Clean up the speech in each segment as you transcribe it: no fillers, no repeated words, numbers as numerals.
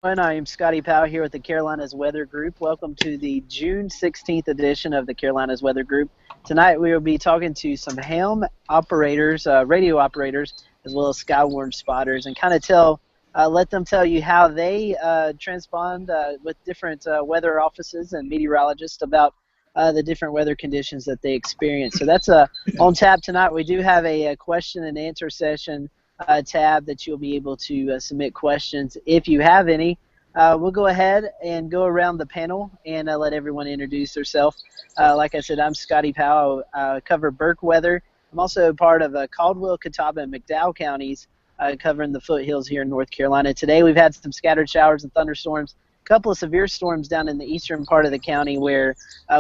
I am Scotty Powell here with the Carolinas Weather Group. Welcome to the June 16th edition of the Carolinas Weather Group. Tonight we will be talking to some ham operators, radio operators, as well as Skywarn spotters, and kind of let them tell you how they transpond with different weather offices and meteorologists about the different weather conditions that they experience. So that's on tap tonight. We do have a question and answer session tab that you'll be able to submit questions if you have any. We'll go ahead and go around the panel and let everyone introduce themselves. Like I said, I'm Scotty Powell. I cover Burke weather. I'm also part of Caldwell, Catawba, and McDowell counties covering the foothills here in North Carolina. Today we've had some scattered showers and thunderstorms, a couple of severe storms down in the eastern part of the county where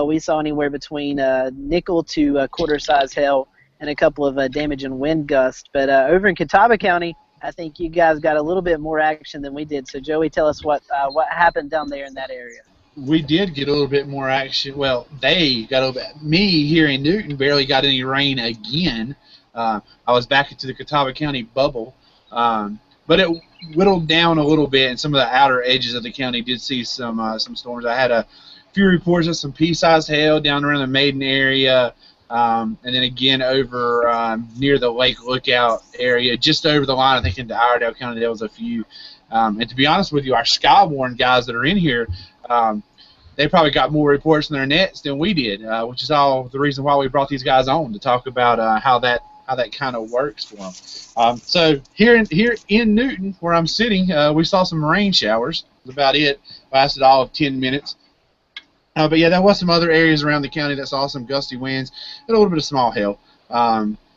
we saw anywhere between nickel to quarter-size hail and a couple of damage and wind gusts. But over in Catawba County, I think you guys got a little bit more action than we did. So, Joey, tell us what happened down there in that area. We did get a little bit more action. Well, they got a little bit. Me here in Newton barely got any rain again. I was back into the Catawba County bubble. But it whittled down a little bit, and some of the outer edges of the county did see some storms. I had a few reports of some pea-sized hail down around the Maiden area. And then again over near the Lake Lookout area, just over the line, I think into Iredell County, there was a few. And to be honest with you, our Skywarn guys that are in here, they probably got more reports in their nets than we did, which is all the reason why we brought these guys on to talk about how that kind of works for them. So here in Newton, where I'm sitting, we saw some rain showers. That's about it. Lasted all of 10 minutes. But yeah, there was some other areas around the county that saw some gusty winds and a little bit of small hail.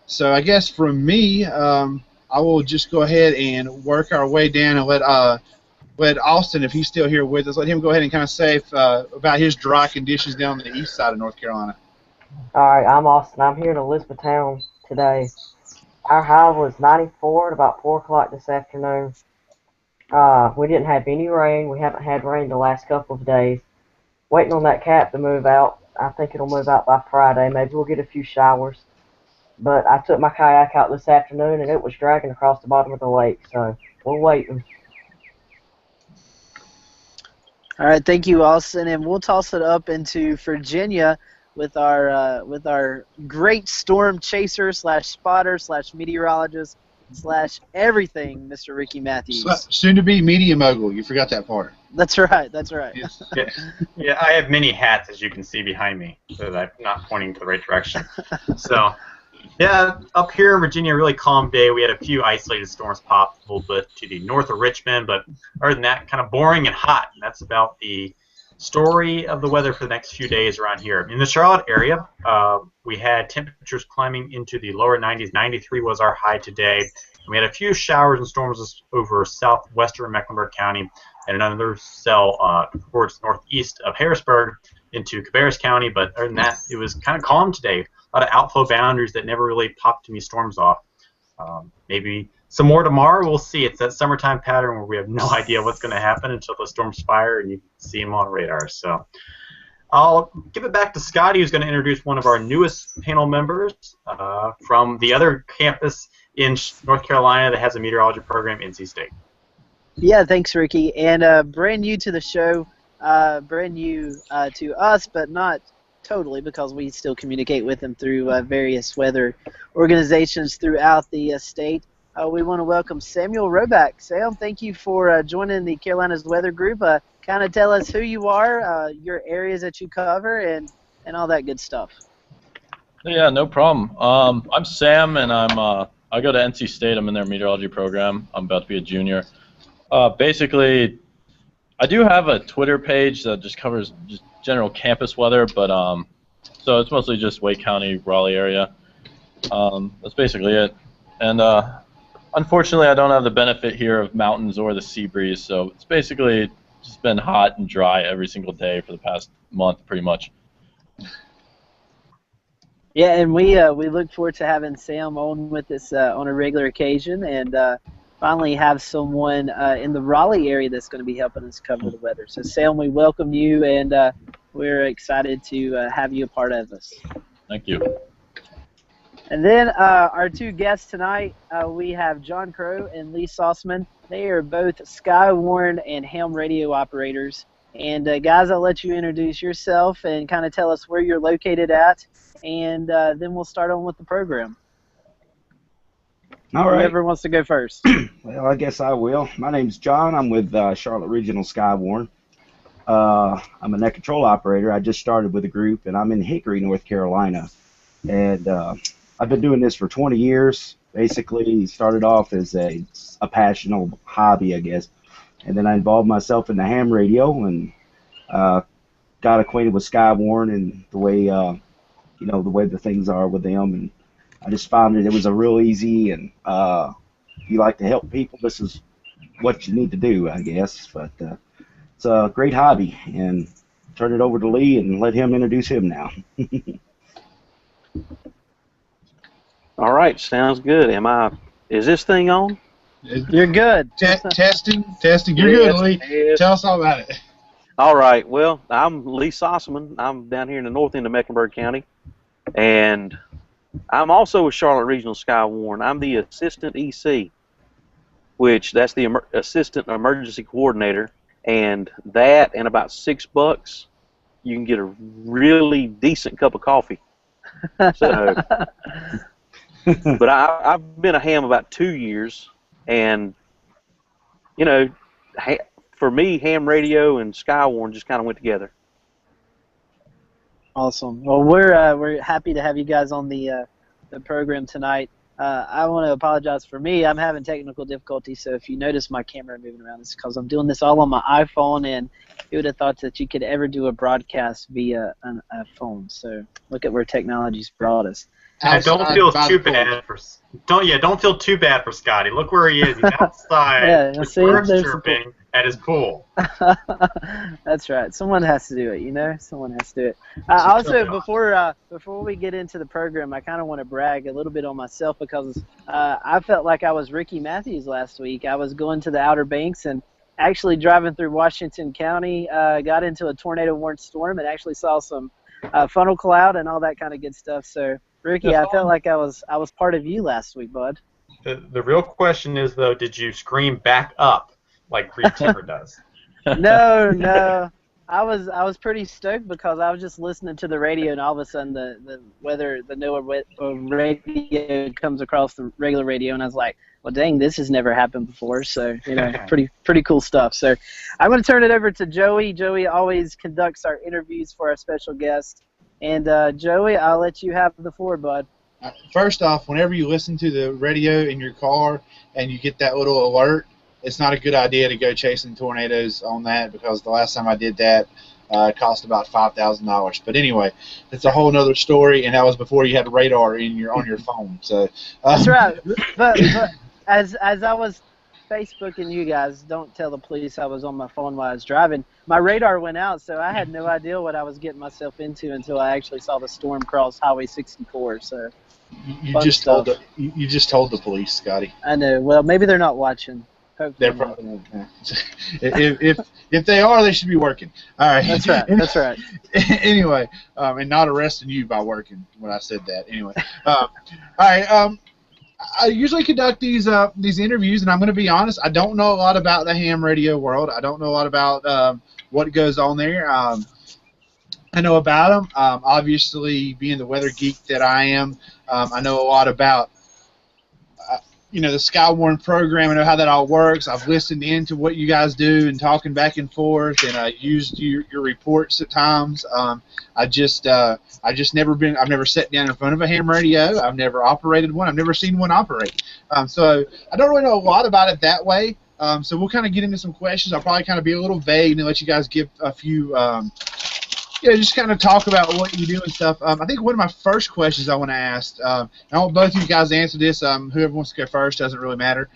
So I guess from me, I will just go ahead and work our way down and let Austin, if he's still here with us, let him go ahead and kind of say about his dry conditions down on the east side of North Carolina. All right, I'm Austin. I'm here in Elizabethtown today. Our high was 94 at about 4 o'clock this afternoon. We didn't have any rain. We haven't had rain the last couple of days. Waiting on that cap to move out. I think it'll move out by Friday. Maybe we'll get a few showers. But I took my kayak out this afternoon, and it was dragging across the bottom of the lake. So we're waiting. All right, thank you, Austin. And we'll toss it up into Virginia with our great storm chaser / spotter / meteorologist / everything, Mr. Ricky Matthews. Soon to be media mogul. You forgot that part. That's right. That's right. Yeah, I have many hats, as you can see behind me, so that I'm not pointing to the right direction. So, yeah, up here in Virginia, really calm day. We had a few isolated storms pop a little bit to the north of Richmond, but other than that, kind of boring and hot. And that's about the story of the weather for the next few days around here. In the Charlotte area, we had temperatures climbing into the lower 90s. 93 was our high today. And we had a few showers and storms over southwestern Mecklenburg County, and another cell towards northeast of Harrisburg into Cabarrus County. But other than that, it was kind of calm today. A lot of outflow boundaries that never really popped any storms off. Maybe some more tomorrow. We'll see. It's that summertime pattern where we have no idea what's going to happen until the storms fire and you can see them on radar. So I'll give it back to Scotty, who's going to introduce one of our newest panel members from the other campus in North Carolina that has a meteorology program, NC State. Yeah, thanks, Ricky. And brand new to the show, brand new to us, but not totally, because we still communicate with them through various weather organizations throughout the state. We want to welcome Samuel Roback. Sam, thank you for joining the Carolinas Weather Group. Kind of tell us who you are, your areas that you cover, and all that good stuff. Yeah, no problem. I'm Sam, and I go to NC State. I'm in their meteorology program. I'm about to be a junior. Basically, I do have a Twitter page that just covers just general campus weather, but so it's mostly just Wake County, Raleigh area. That's basically it. And unfortunately, I don't have the benefit here of mountains or the sea breeze, so it's basically just been hot and dry every single day for the past month, pretty much. Yeah, and we look forward to having Sam on with us on a regular occasion, and finally have someone in the Raleigh area that's going to be helping us cover the weather. So, Sam, we welcome you, and we're excited to have you a part of us. Thank you. And then our two guests tonight, we have John Crowe and Lee Sauceman. They are both Skywarn and ham radio operators. And guys, I'll let you introduce yourself and kind of tell us where you're located at, and then we'll start on with the program. All right. Whoever wants to go first. Well, I guess I will. My name's John. I'm with Charlotte Regional Skywarn. I'm a net control operator. I just started with a group, and I'm in Hickory, North Carolina. And I've been doing this for 20 years. Basically, started off as a passionate hobby, I guess. And then I involved myself in the ham radio and got acquainted with Skywarn and the way, the way the things are with them. And I just found that it was a real easy, and if you like to help people, this is what you need to do, I guess. But it's a great hobby, and turn it over to Lee and let him introduce him now. All right, sounds good. Is this thing on? You're good. Testing. You're good, Lee. Yes. Tell us all about it. All right. Well, I'm Lee Sauceman. I'm down here in the north end of Mecklenburg County, and I'm also with Charlotte Regional Skywarn. I'm the assistant EC, which that's the assistant emergency coordinator, and that and about $6, you can get a really decent cup of coffee. So, but I've been a ham about 2 years. And, for me, ham radio and Skywarn just kind of went together. Awesome. Well, we're happy to have you guys on the program tonight. I want to apologize for me. I'm having technical difficulties, so if you notice my camera moving around, it's because I'm doing this all on my iPhone, and who would have thought that you could ever do a broadcast via a phone? So look at where technology's brought us. Don't feel too bad for Scotty. Look where he is. He's outside. Yeah, with see, birds there's chirping at his pool. That's right. Someone has to do it. Someone has to do it. Also, before we get into the program, I kind of want to brag a little bit on myself because I felt like I was Ricky Matthews last week. I was going to the Outer Banks and actually driving through Washington County, got into a tornado-warned storm and actually saw some funnel cloud and all that kind of good stuff. So, Ricky, I felt like I was part of you last week, bud. The real question is, though, did you scream back up like Reed Timmer does? No. I was pretty stoked because I was just listening to the radio, and all of a sudden the NOAA radio comes across the regular radio, and I was like, well, dang, this has never happened before. So, pretty cool stuff. So I'm going to turn it over to Joey. Joey always conducts our interviews for our special guest. And, Joey, I'll let you have the floor, bud. First off, whenever you listen to the radio in your car and you get that little alert, it's not a good idea to go chasing tornadoes on that because the last time I did that, it cost about $5,000. But anyway, it's a whole other story, and that was before you had radar on your phone. So that's right. But as I was Facebooking you guys, don't tell the police I was on my phone while I was driving. My radar went out, so I had no idea what I was getting myself into until I actually saw the storm cross Highway 64. So you just told the police, Scotty. I know. Well, maybe they're not watching. Hopefully they're probably not. if they are, they should be working. All right. That's right. That's right. Anyway, and not arresting you by working when I said that. Anyway, all right. I usually conduct these interviews, and I'm going to be honest, I don't know a lot about the ham radio world. I don't know a lot about what goes on there. I know about them. Obviously, being the weather geek that I am, I know a lot about the Skywarn program. I know how that all works. I've listened into what you guys do and talking back and forth, and I used your reports at times. I've never sat down in front of a ham radio. I've never operated one. I've never seen one operate. So I don't really know a lot about it that way. So we'll kind of get into some questions. I'll probably kind of be a little vague and let you guys give a few, just kind of talk about what you do and stuff. I think one of my first questions I want to ask, I want both of you guys to answer this. Whoever wants to go first, doesn't really matter.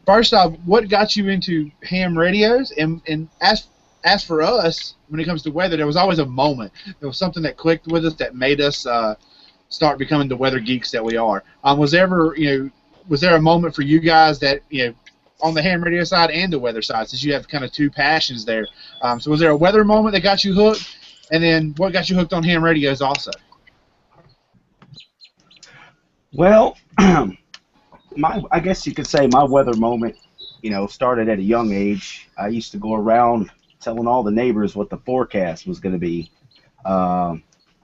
First off, what got you into ham radios? And as for us, when it comes to weather, there was always a moment. There was something that clicked with us that made us start becoming the weather geeks that we are. Was there a moment for you guys that, on the ham radio side and the weather side, since you have kind of two passions there? So was there a weather moment that got you hooked? And then what got you hooked on ham radios also? Well, I guess you could say my weather moment, started at a young age. I used to go around telling all the neighbors what the forecast was going to be. Um,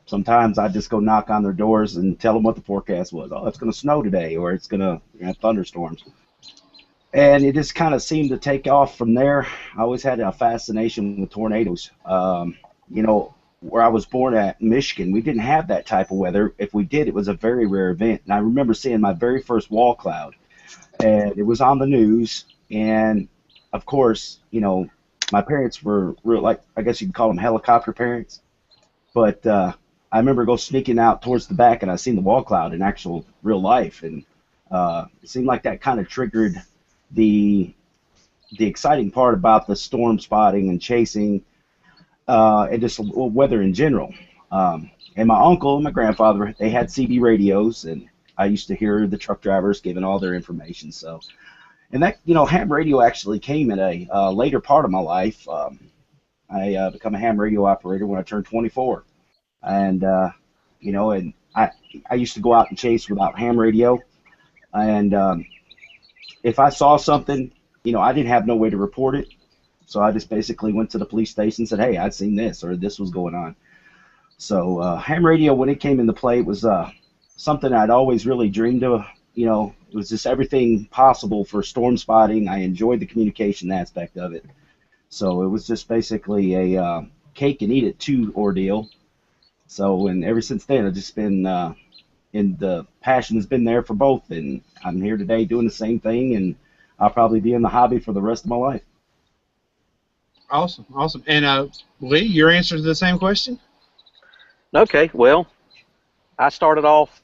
Sometimes I just go knock on their doors and tell them what the forecast was. Oh, it's going to snow today, or it's going to have thunderstorms. And it just kind of seemed to take off from there. I always had a fascination with tornadoes. Where I was born at Michigan, we didn't have that type of weather. If we did, it was a very rare event. And I remember seeing my very first wall cloud, and it was on the news. And of course, my parents were real, like, I guess you could call them helicopter parents. But I remember go sneaking out towards the back, and I seen the wall cloud in actual real life, and it seemed like that kind of triggered the exciting part about the storm spotting and chasing, and just weather in general. And my uncle and my grandfather, they had CB radios, and I used to hear the truck drivers giving all their information. So, and that, ham radio actually came at a later part of my life. I became a ham radio operator when I turned 24, and and I used to go out and chase without ham radio, and if I saw something, I didn't have no way to report it, so I just basically went to the police station and said, hey, I'd seen this, or this was going on. So ham radio, when it came into play, was something I'd always really dreamed of. It was just everything possible for storm spotting. I enjoyed the communication aspect of it. So it was just basically a cake and eat it too ordeal. So, and ever since then, I've just been, and the passion has been there for both. And I'm here today doing the same thing, and I'll probably be in the hobby for the rest of my life. Awesome, awesome. And Lee, your answer to the same question? Okay, well, I started off,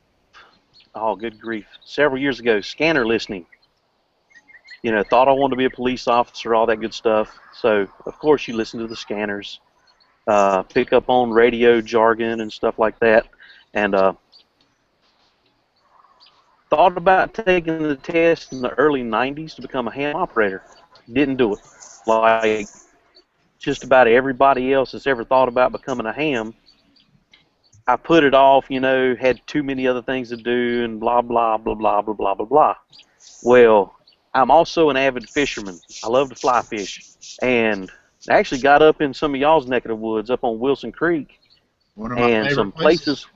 oh, good grief, several years ago, scanner listening. Thought I wanted to be a police officer, all that good stuff. So, of course, you listen to the scanners, pick up on radio jargon and stuff like that. And thought about taking the test in the early 90s to become a ham operator. Didn't do it. Like just about everybody else that's ever thought about becoming a ham, I put it off, had too many other things to do and blah, blah, blah, blah, blah, blah, blah, blah. Well, I'm also an avid fisherman. I love to fly fish. And I actually got up in some of y'all's neck of the woods up on Wilson Creek. One of my and favorite some places,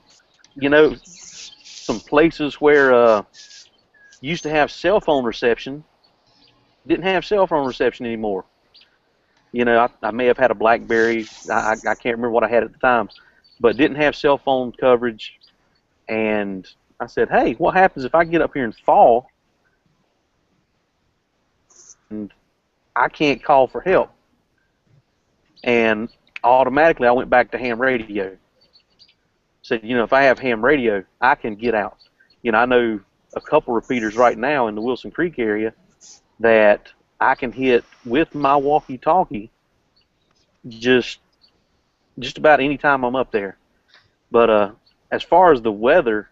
some places where used to have cell phone reception, didn't have cell phone reception anymore. I may have had a BlackBerry. I can't remember what I had at the time, but didn't have cell phone coverage. And I said, hey, what happens if I get up here in fall and I can't call for help? And automatically I went back to ham radio. Said, if I have ham radio, I can get out. I know a couple repeaters right now in the Wilson Creek area that I can hit with my walkie-talkie just about any time I'm up there. But as far as the weather,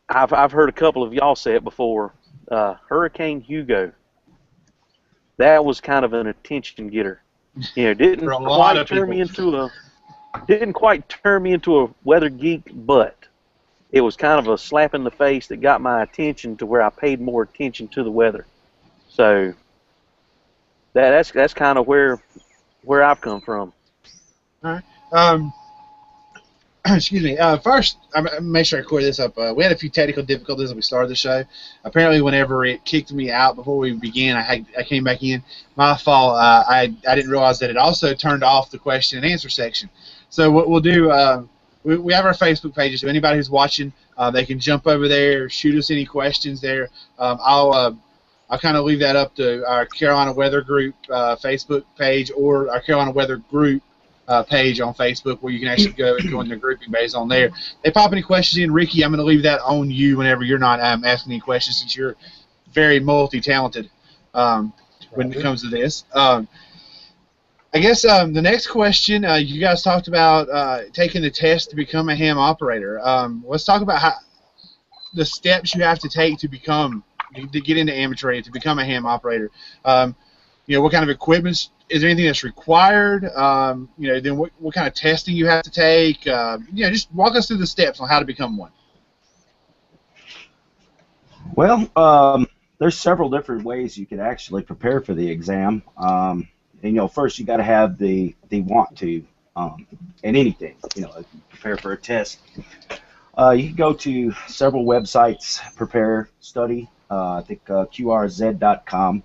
I've heard a couple of y'all say it before. Hurricane Hugo, that was kind of an attention getter. Didn't quite turn me into a weather geek, but it was kind of a slap in the face that got my attention to where I paid more attention to the weather. So that's kind of where I've come from. All right. Excuse me. First, make sure I clear this up. We had a few technical difficulties when we started the show. Apparently, whenever it kicked me out before we began, I came back in. My fault. I didn't realize that it also turned off the question and answer section. So what we'll do, we have our Facebook pages. So anybody who's watching, they can jump over there, shoot us any questions there. I'll kind of leave that up to our Carolina Weather Group Facebook page or our Carolina Weather Group page on Facebook, where you can actually go and join the grouping based on there. They pop any questions in, Ricky, I'm going to leave that on you whenever you're not asking any questions, since you're very multi-talented when it comes to this. I guess the next question, you guys talked about taking the test to become a ham operator. Let's talk about the steps you have to take to get into amateur radio, to become a ham operator. What kind of equipment, is there anything that's required? Then what kind of testing you have to take? Just walk us through the steps on how to become one. Well, there's several different ways you can actually prepare for the exam. And first you got to have the want to, in anything. Prepare for a test. You can go to several websites, prepare, study. I think QRZ.com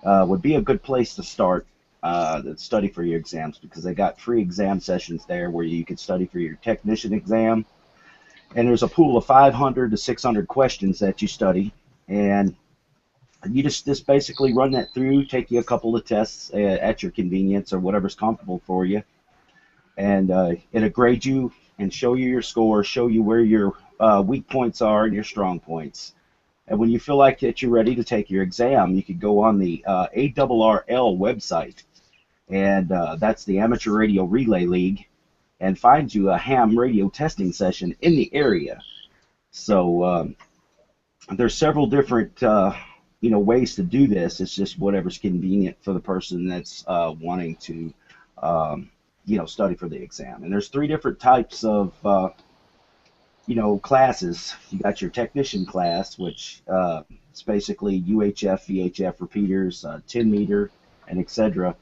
would be a good place to start to study for your exams, because they got free exam sessions there where you can study for your technician exam. And there's a pool of 500 to 600 questions that you study, and you just basically run that through, take you a couple of tests at your convenience or whatever's comfortable for you, and it'll grade you and show you your score, show you where your weak points are and your strong points. And when you feel like that you're ready to take your exam, you could go on the ARRL website, and that's the Amateur Radio Relay League, and find you a ham radio testing session in the area. So there's several different ways to do this. It's just whatever's convenient for the person that's wanting to study for the exam. And there's 3 different types of classes. You got your technician class, which is basically UHF, VHF repeaters, 10 meter, and etc.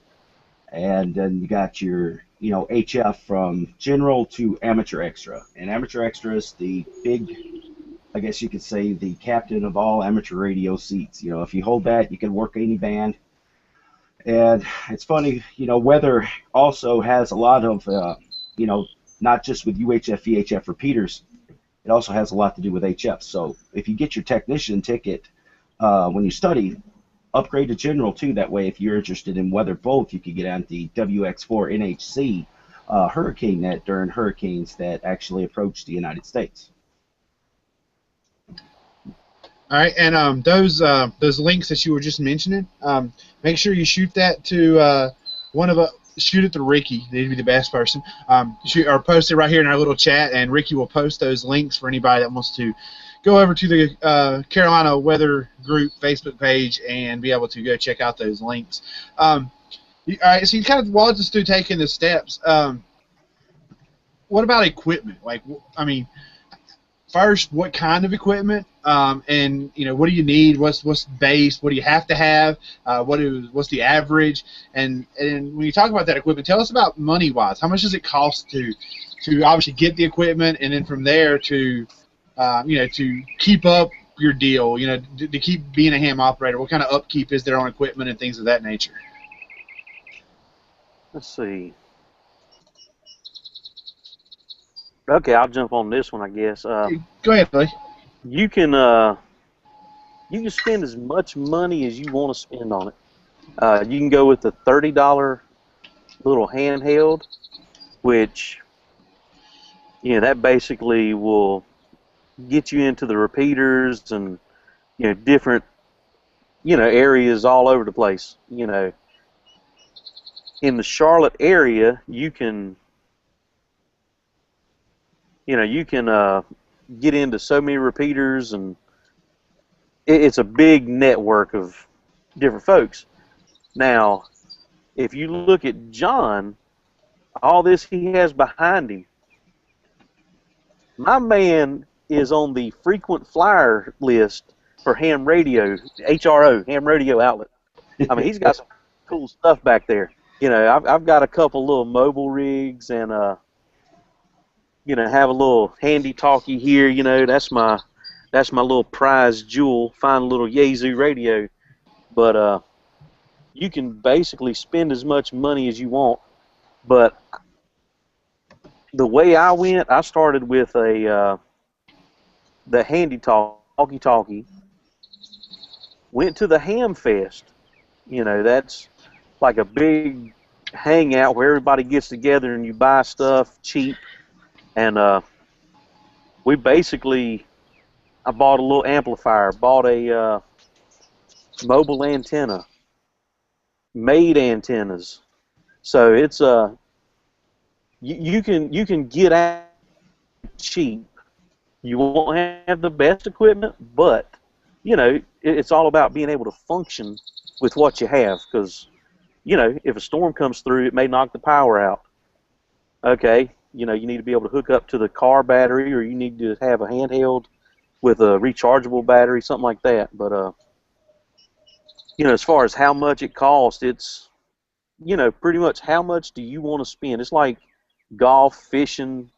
And then you got your HF from general to amateur extra. And amateur extra is the big, I guess you could say, the captain of all amateur radio seats. If you hold that, you can work any band. And it's funny, weather also has a lot of, not just with UHF, VHF repeaters, it also has a lot to do with HF. So if you get your technician ticket when you study, upgrade to general too. That way, if you're interested in weather both, you could get on the WX4 NHC hurricane net during hurricanes that actually approach the United States. All right, and those links that you were just mentioning, make sure you shoot that to shoot it to Ricky. He'd be the best person. Or post it right here in our little chat, and Ricky will post those links for anybody that wants to go over to the Carolina Weather Group Facebook page and be able to go check out those links. All right, so you kind of walked us through taking the steps. What about equipment? First, what kind of equipment? And what do you need? What's base? What do you have to have? What's the average? And when you talk about that equipment, tell us about money wise. How much does it cost to obviously get the equipment, and then from there to to keep up your deal, to keep being a ham operator? What kind of upkeep is there on equipment and things of that nature? Let's see. Okay, I'll jump on this one, I guess. Go ahead, buddy. You can spend as much money as you want to spend on it. You can go with the $30 little handheld, which that basically will get you into the repeaters and different areas all over the place. In the Charlotte area, you can get into so many repeaters, and it's a big network of different folks. Now, if you look at John, all this he has behind him, my man is on the frequent flyer list for ham radio, HRO, ham radio outlet. I mean, he's got some cool stuff back there. I've got a couple little mobile rigs, and have a little handy talkie here. That's my little prize jewel, fine little Yazoo radio. But you can basically spend as much money as you want. But the way I went, I started with the handy talkie. Went to the Ham Fest. That's like a big hangout where everybody gets together and you buy stuff cheap. And I bought a little amplifier, bought a mobile antenna, made antennas. So it's you can get out cheap. You won't have the best equipment, but it's all about being able to function with what you have. Because if a storm comes through, it may knock the power out. Okay. You need to be able to hook up to the car battery, or you need to have a handheld with a rechargeable battery, something like that. But you know, as far as how much it costs, it's, you know, pretty much how much do you want to spend? It's like golf, fishing,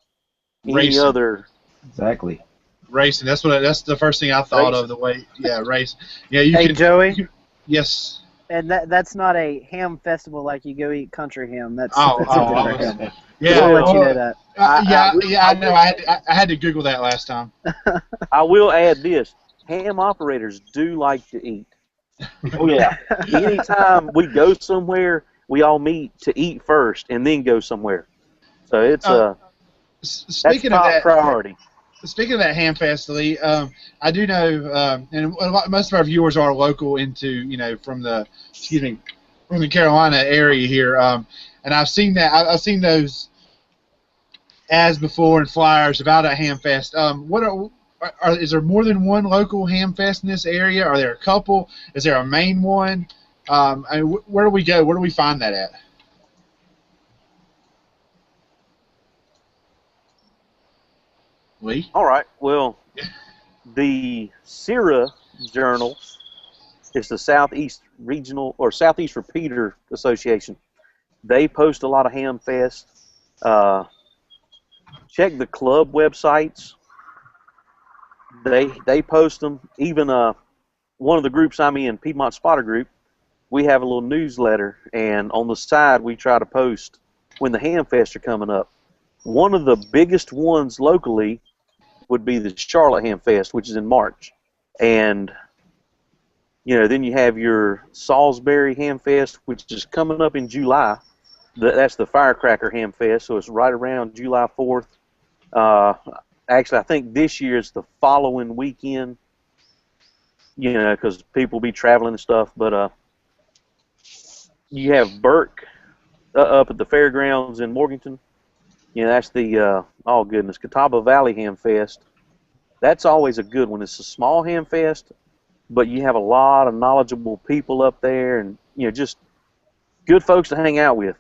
any Racing. other. Exactly. Racing. That's the first thing I thought of. The way, yeah, race. Yeah, you Hey, can. Joey. Yes. And that's not a ham festival like you go eat country ham. That's a different ham. Yeah. Just want to let you know that. I know. I had to Google that last time. I will add this: ham operators do like to eat. Oh yeah. Anytime we go somewhere, we all meet to eat first and then go somewhere. So it's speaking that's top of that priority. Speaking of that ham fest, Lee, I do know, and most of our viewers are local from the Carolina area here, and I've seen that. I've seen those ads before and flyers about a ham fest. Is there more than one local ham fest in this area? Are there a couple? Is there a main one? Where do we go? Where do we find that at? Lee? All right. Well, the CIRA Journal is the Southeast Regional or Southeast Repeater Association. They post a lot of ham fest. Check the club websites. They post them. Even one of the groups I'm in, Piedmont Spotter Group, we have a little newsletter, and on the side we try to post when the ham fests are coming up. One of the biggest ones locally would be the Charlotte Ham Fest, which is in March. And, you know, then you have your Salisbury Ham Fest, which is coming up in July. That's the Firecracker Ham Fest, so it's right around July 4th. Actually, I think this year is the following weekend, you know, because people will be traveling and stuff. But you have Burke up at the fairgrounds in Morganton. You know, that's the, oh goodness, Catawba Valley Ham Fest. That's always a good one. It's a small ham fest, but you have a lot of knowledgeable people up there and, you know, just good folks to hang out with.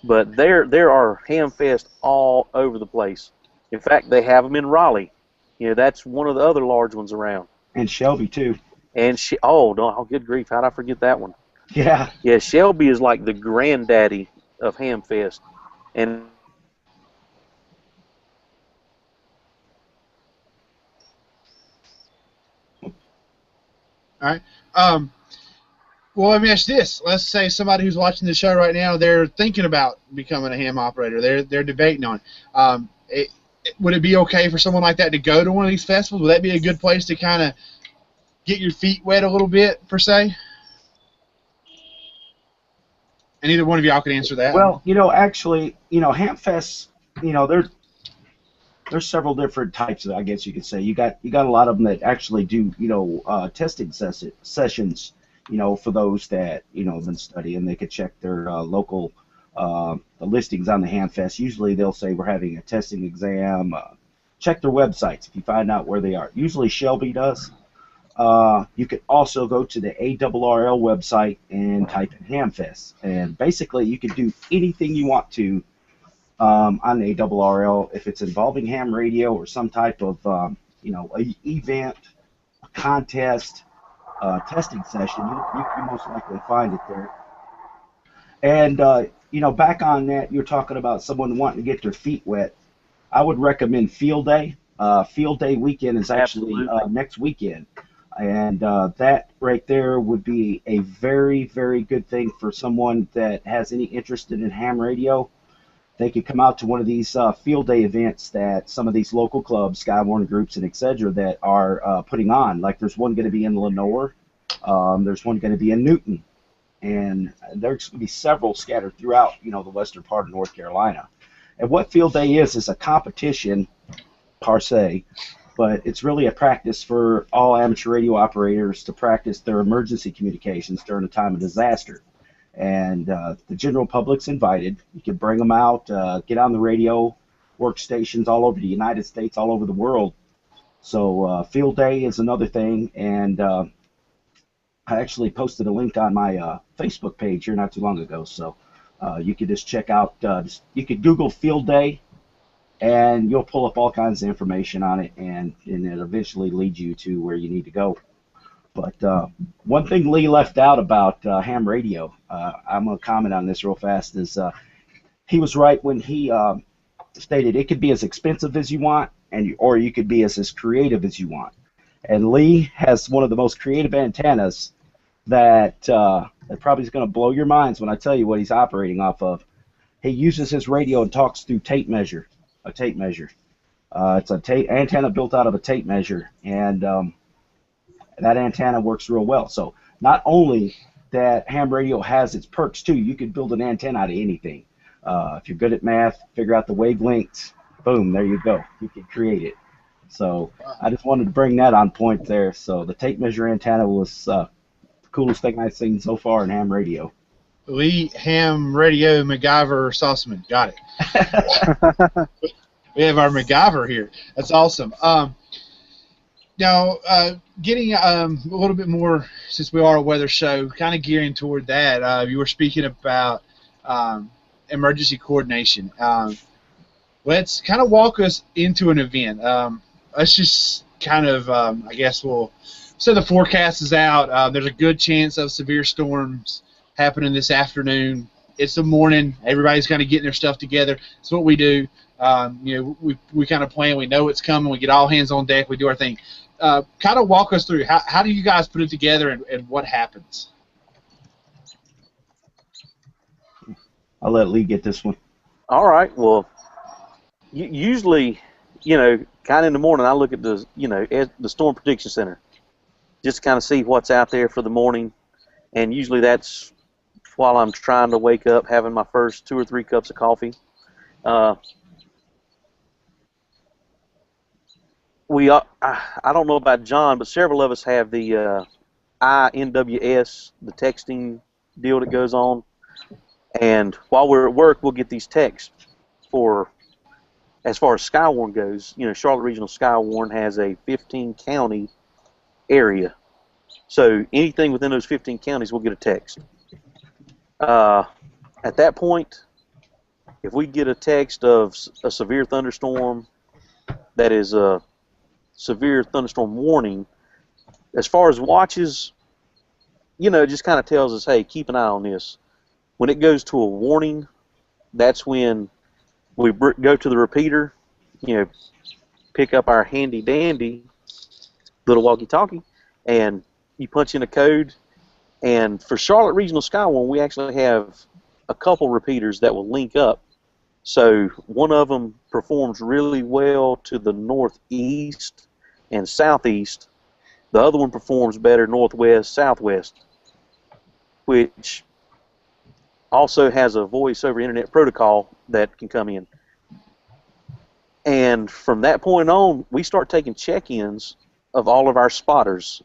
But there are ham fests all over the place. In fact, they have them in Raleigh. You know, that's one of the other large ones around. And Shelby, too. And, oh, good grief, how'd I forget that one? Yeah. Yeah, Shelby is like the granddaddy of ham fest. And all right. Well, let me ask you this. Let's say somebody who's watching the show right now, they're thinking about becoming a ham operator. They're debating on it. Would it be okay for someone like that to go to one of these festivals? Would that be a good place to kind of get your feet wet a little bit, per se? And either one of y'all can answer that. Well, you know, actually, you know, ham fests, you know, there's several different types of, I guess you could say. You got a lot of them that actually do, you know, testing sessions, you know, for those that, you know, been studying. They could check their local the listings on the ham fest. Usually they'll say we're having a testing exam. Check their websites if you find out where they are. Usually Shelby does. You could also go to the ARRL website and type in Hamfest, and basically you can do anything you want to on the ARRL if it's involving ham radio or some type of you know, a event, a contest, testing session. You can most likely find it there. And you know, back on that, you're talking about someone wanting to get their feet wet. I would recommend Field Day. Field Day weekend is actually next weekend. And that right there would be a very, very good thing for someone that has any interest in ham radio. They could come out to one of these field day events that some of these local clubs, Skywarn groups, and etc. that are putting on. Like there's one going to be in Lenoir. There's one going to be in Newton. And there's going to be several scattered throughout, you know, the western part of North Carolina. And what Field Day is a competition, per se, but it's really a practice for all amateur radio operators to practice their emergency communications during a time of disaster. And the general public's invited. You can bring them out, get on the radio workstations all over the United States, all over the world. So Field Day is another thing, and I actually posted a link on my Facebook page here not too long ago. So you could just check out, you could Google Field Day and you'll pull up all kinds of information on it, and it eventually leads you to where you need to go. But one thing Lee left out about ham radio, I'm going to comment on this real fast, is he was right when he stated it could be as expensive as you want, or you could be as creative as you want. And Lee has one of the most creative antennas that probably is going to blow your minds when I tell you what he's operating off of. He uses his radio and talks through a tape measure. It's a antenna built out of a tape measure, and that antenna works real well. So not only that ham radio has its perks too, you can build an antenna out of anything. If you're good at math, figure out the wavelengths, boom, there you go. You can create it. So I just wanted to bring that on point there. So the tape measure antenna was the coolest thing I've seen so far in ham radio. Lee, ham radio, MacGyver, Sauceman. Got it. We have our MacGyver here. That's awesome. Now, getting a little bit more, since we are a weather show, kind of gearing toward that, you were speaking about emergency coordination. Let's kind of walk us into an event. Let's just kind of, I guess we'll say the forecast is out. There's a good chance of severe storms happening this afternoon. It's the morning. Everybody's kind of getting their stuff together. It's what we do. We kind of plan. We know it's coming. We get all hands on deck. We do our thing. Kind of walk us through how do you guys put it together and what happens? I'll let Lee get this one. All right. Well, usually, kind of in the morning, I look at the Storm Prediction Center, just to kind of see what's out there for the morning, and usually that's while I'm trying to wake up, having my first 2 or 3 cups of coffee. I don't know about John, but several of us have the INWS, the texting deal that goes on. And while we're at work, we'll get these texts for, as far as Skywarn goes, Charlotte Regional Skywarn has a 15-county area. So anything within those 15 counties will get a text. At that point, if we get a text of a severe thunderstorm that is a severe thunderstorm warning, as far as watches, it just kind of tells us, hey, keep an eye on this. When it goes to a warning, that's when we go to the repeater, pick up our handy-dandy little walkie-talkie, and you punch in a code. And for Charlotte Regional Skywarn, we actually have a couple repeaters that will link up. So one of them performs really well to the northeast and southeast. The other one performs better northwest, southwest, which also has a voice over internet protocol that can come in. And from that point on, we start taking check-ins of all of our spotters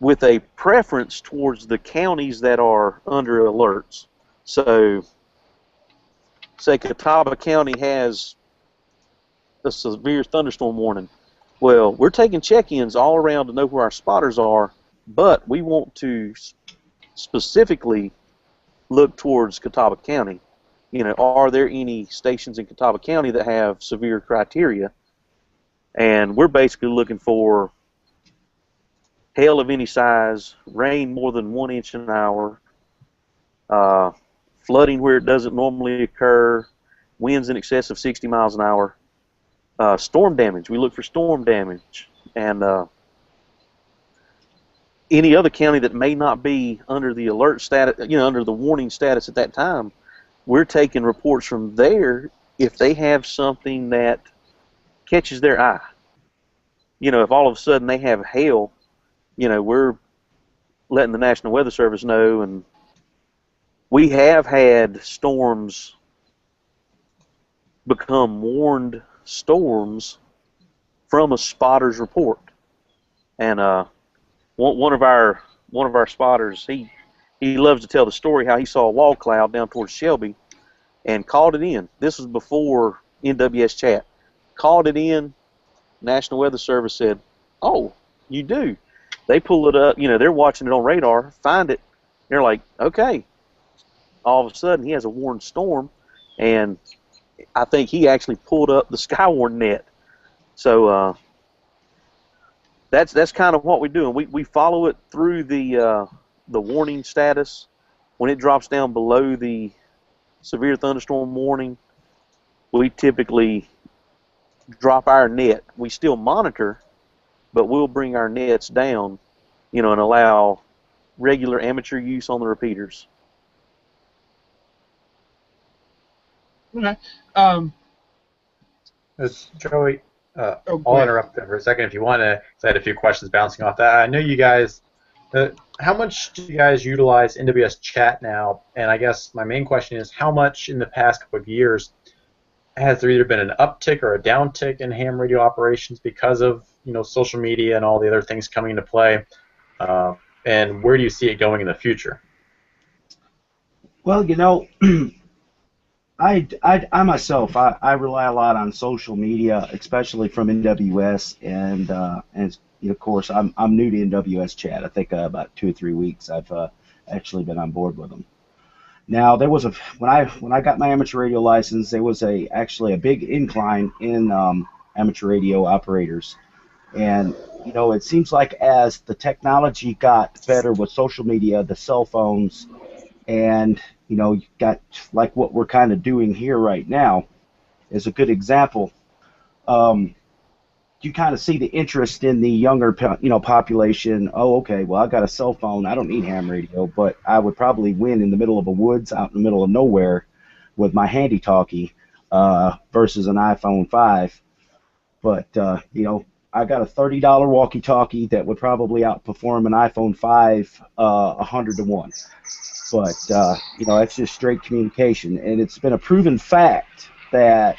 with a preference towards the counties that are under alerts. So, say Catawba County has a severe thunderstorm warning. Well, we're taking check-ins all around to know where our spotters are, but we want to specifically look towards Catawba County. Are there any stations in Catawba County that have severe criteria? And we're basically looking for hail of any size, rain more than 1 inch an hour, flooding where it doesn't normally occur, winds in excess of 60 miles an hour, storm damage. We look for storm damage, and any other county that may not be under the alert status, under the warning status at that time. We're taking reports from there if they have something that catches their eye. If all of a sudden they have hail, we're letting the National Weather Service know, and we have had storms become warned storms from a spotter's report. And one of our spotters, he loves to tell the story how he saw a wall cloud down towards Shelby and called it in. This was before NWS chat. Called it in. National Weather Service said, "Oh, you do." They pull it up. They're watching it on radar, find it. They're like, "Okay." All of a sudden, he has a warned storm, and I think he actually pulled up the Skywarn net. So that's kind of what we're doing. We follow it through the warning status. When it drops down below the severe thunderstorm warning, we typically drop our net. We still monitor, but we'll bring our nets down, and allow regular amateur use on the repeaters. Okay. Joey, go I'll ahead. interrupt there for a second if you want to. I had a few questions bouncing off that. I know you guys. How much do you guys utilize NWS chat now? And I guess my main question is, how much in the past couple of years has there either been an uptick or a downtick in ham radio operations because of social media and all the other things coming into play? And where do you see it going in the future? Well, I myself, I rely a lot on social media, especially from NWS, and of course, I'm new to NWS chat. I think about 2 or 3 weeks I've actually been on board with them. Now, there was when I got my amateur radio license, there was actually a big incline in amateur radio operators, and it seems like as the technology got better with social media, the cell phones, and you got like what we're kind of doing here right now is a good example. You kind of see the interest in the younger population. Oh, okay, well, I got a cell phone. I don't need ham radio, but I would probably win in the middle of a woods out in the middle of nowhere with my handy-talkie versus an iPhone 5. But, I got a $30 walkie-talkie that would probably outperform an iPhone 5 100 to 1. But, that's just straight communication. And it's been a proven fact that,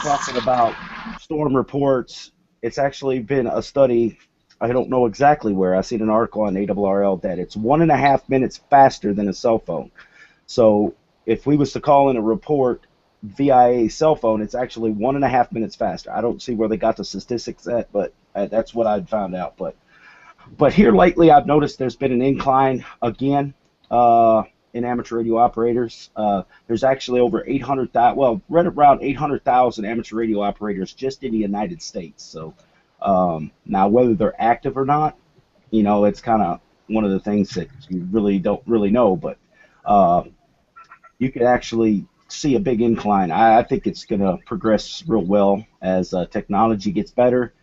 talking about storm reports, it's actually been a study, I don't know exactly where, I seen an article on ARRL that it's 1.5 minutes faster than a cell phone. So if we was to call in a report via a cell phone, it's actually 1.5 minutes faster. I don't see where they got the statistics at, but that's what I'd found out. But here lately, I've noticed there's been an incline again in amateur radio operators. There's actually over 800,000, well, right around 800,000 amateur radio operators just in the United States. So now whether they're active or not, it's kind of one of the things that you really don't really know. But you could actually see a big incline. I think it's going to progress real well as technology gets better.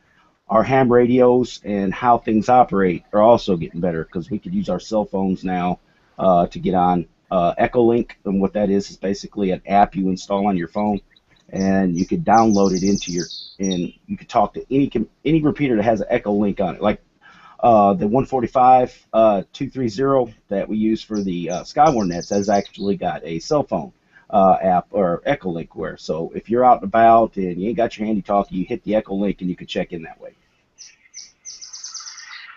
Our ham radios and how things operate are also getting better because we could use our cell phones now to get on Echolink, and what that is basically an app you install on your phone, and you could download it into and you could talk to any repeater that has an Echolink on it, like the 145 230 that we use for the Skywarn nets has actually got a cell phone app or Echolink where, so if you're out and about and you ain't got your handy-talkie, you hit the Echolink and you can check in that way.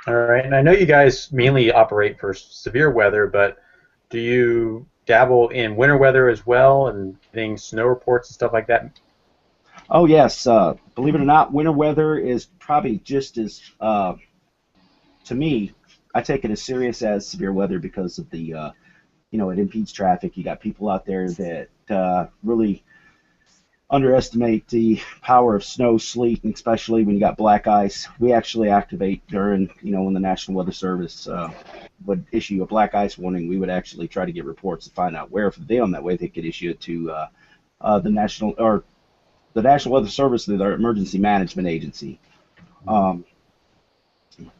All right, and I know you guys mainly operate for severe weather, but do you dabble in winter weather as well and getting snow reports and stuff like that? Oh, yes. Believe it or not, winter weather is probably just as, to me, I take it as serious as severe weather because of the, it impedes traffic. You got people out there that really underestimate the power of snow, sleet, and especially when you got black ice. We actually activate during, when the National Weather Service would issue a black ice warning, we would actually try to get reports to find out where for them. That way they could issue it to the National Weather Service, their emergency management agency.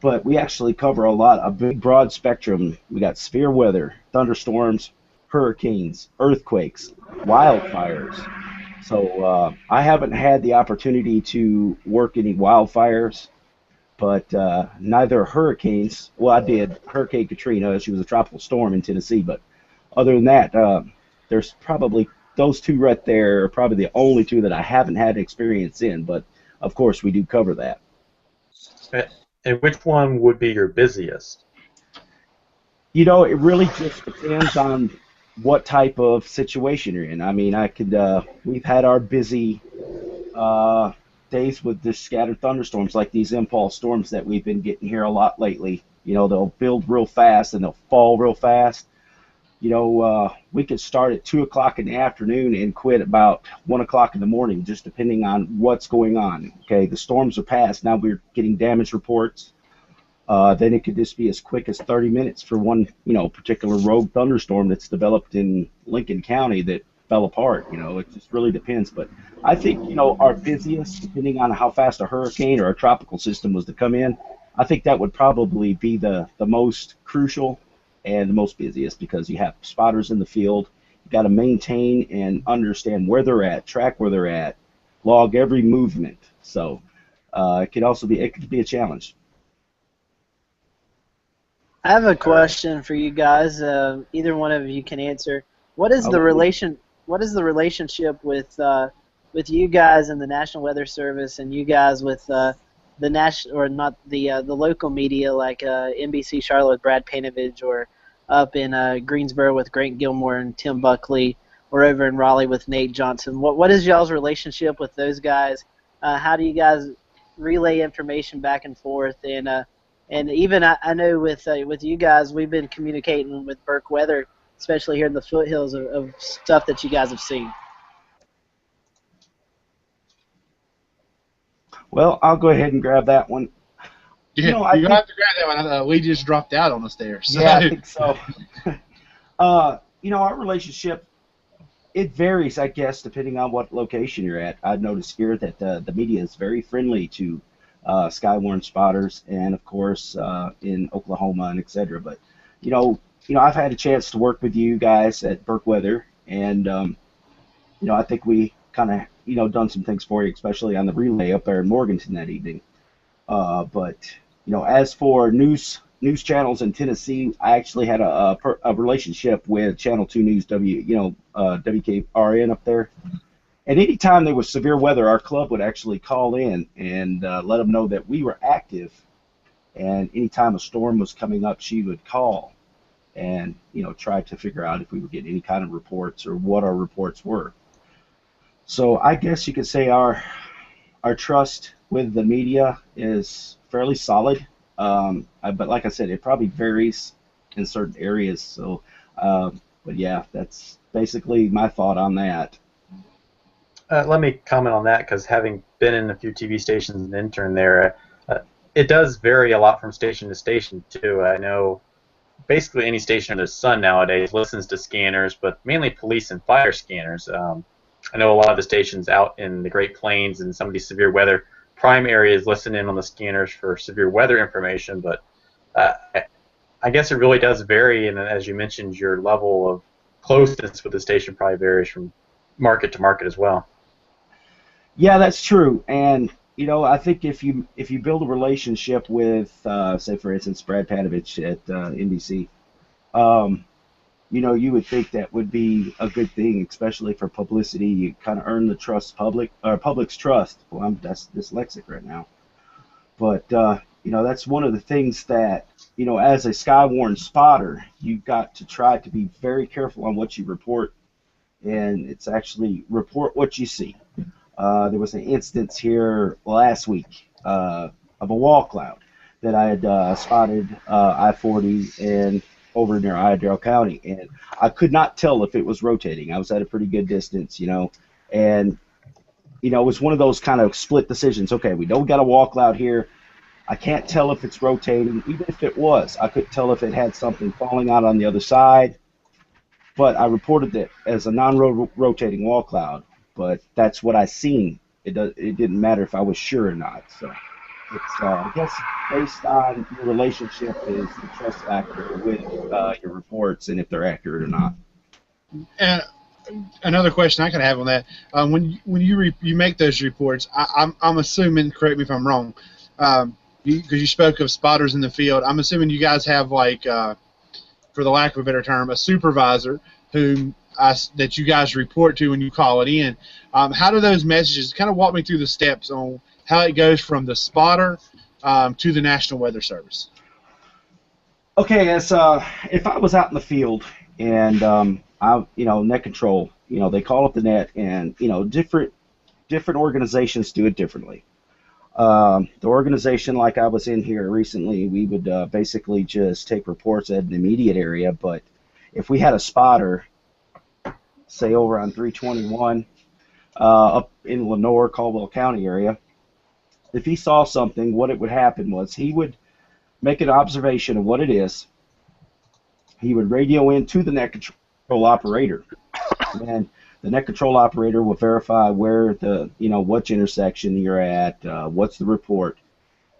But we actually cover a big broad spectrum. We got severe weather, thunderstorms, hurricanes, earthquakes, wildfires. So I haven't had the opportunity to work any wildfires, but neither hurricanes. Well, I did Hurricane Katrina. She was a tropical storm in Tennessee, but other than that, there's probably those two right there are probably the only two that I haven't had experience in, but of course we do cover that. And which one would be your busiest? It really just depends on what type of situation you're in. I mean, we've had our busy days with the scattered thunderstorms, like these impulse storms that we've been getting here a lot lately. They'll build real fast and they'll fall real fast. we could start at 2 o'clock in the afternoon and quit about 1 o'clock in the morning, just depending on what's going on. Okay, the storms are past. Now we're getting damage reports. Then it could just be as quick as 30 minutes for one, particular rogue thunderstorm that's developed in Lincoln County that fell apart. It just really depends. But I think, our busiest, depending on how fast a hurricane or a tropical system was to come in, I think that would probably be the most crucial and the most busiest, because you have spotters in the field. You got to maintain and understand where they're at, track where they're at, log every movement. So it could be a challenge. I have a question for you guys. Either one of you can answer. What is the relationship with you guys and the National Weather Service, and you guys with the local media like NBC Charlotte with Brad Panovich, or up in Greensboro with Grant Gilmore and Tim Buckley, or over in Raleigh with Nate Johnson? What is y'all's relationship with those guys? How do you guys relay information back and forth? And even I know with you guys, we've been communicating with Burke Weather, especially here in the foothills of stuff that you guys have seen. Well, I'll go ahead and grab that one. Yeah, you have to grab that one. We just dropped out on us there. So. Yeah, I think so. Our relationship, it varies, I guess, depending on what location you're at. I've noticed here that the media is very friendly to Skywarn spotters, and of course in Oklahoma and etc. But I've had a chance to work with you guys at Burke Weather, and I think we kind of done some things for you, especially on the relay up there in Morganton that evening. But as for news channels in Tennessee, I actually had a relationship with Channel 2 News WKRN up there. And anytime there was severe weather, our club would actually call in and let them know that we were active. And anytime a storm was coming up, she would call and try to figure out if we were getting any kind of reports or what our reports were. So I guess you could say our trust with the media is fairly solid. But like I said, it probably varies in certain areas. So, but yeah, that's basically my thought on that. Let me comment on that, because having been in a few TV stations as an intern there, it does vary a lot from station to station too. I know basically any station under the sun nowadays listens to scanners, but mainly police and fire scanners. I know a lot of the stations out in the Great Plains and some of these severe weather prime areas listen in on the scanners for severe weather information, but I guess it really does vary, and as you mentioned, your level of closeness with the station probably varies from market to market as well. Yeah, that's true. And I think if you build a relationship with, say for instance, Brad Panovich at NBC, you would think that would be a good thing, especially for publicity. You kind of earn the public's trust. Well, I'm dyslexic right now, but that's one of the things that as a Skywarn spotter, you've got to try to be very careful on what you report, and it's actually report what you see. There was an instance here last week of a wall cloud that I had spotted I-40 and over near Iredell County, and I could not tell if it was rotating. I was at a pretty good distance, and it was one of those kind of split decisions. Okay, we know we got a wall cloud here. I can't tell if it's rotating. Even if it was, I couldn't tell if it had something falling out on the other side. But I reported it as a non-rotating wall cloud. But that's what I seen. It didn't matter if I was sure or not. So it's I guess based on your relationship is the trust factor with your reports and if they're accurate or not. And another question I could have on that: when you make those reports, I'm assuming, correct me if I'm wrong, because you spoke of spotters in the field. I'm assuming you guys have, like, for the lack of a better term, a supervisor that you guys report to when you call it in. How do those messages, kind of walk me through the steps on how it goes from the spotter to the National Weather Service? Okay, as if I was out in the field and net control, they call up the net, and different organizations do it differently. The organization like I was in here recently, we would basically just take reports at an immediate area, but if we had a spotter, say over on 321, up in Lenoir, Caldwell County area, if he saw something, what it would happen was he would make an observation of what it is. He would radio in to the net control operator, and the net control operator will verify where which intersection you're at, what's the report,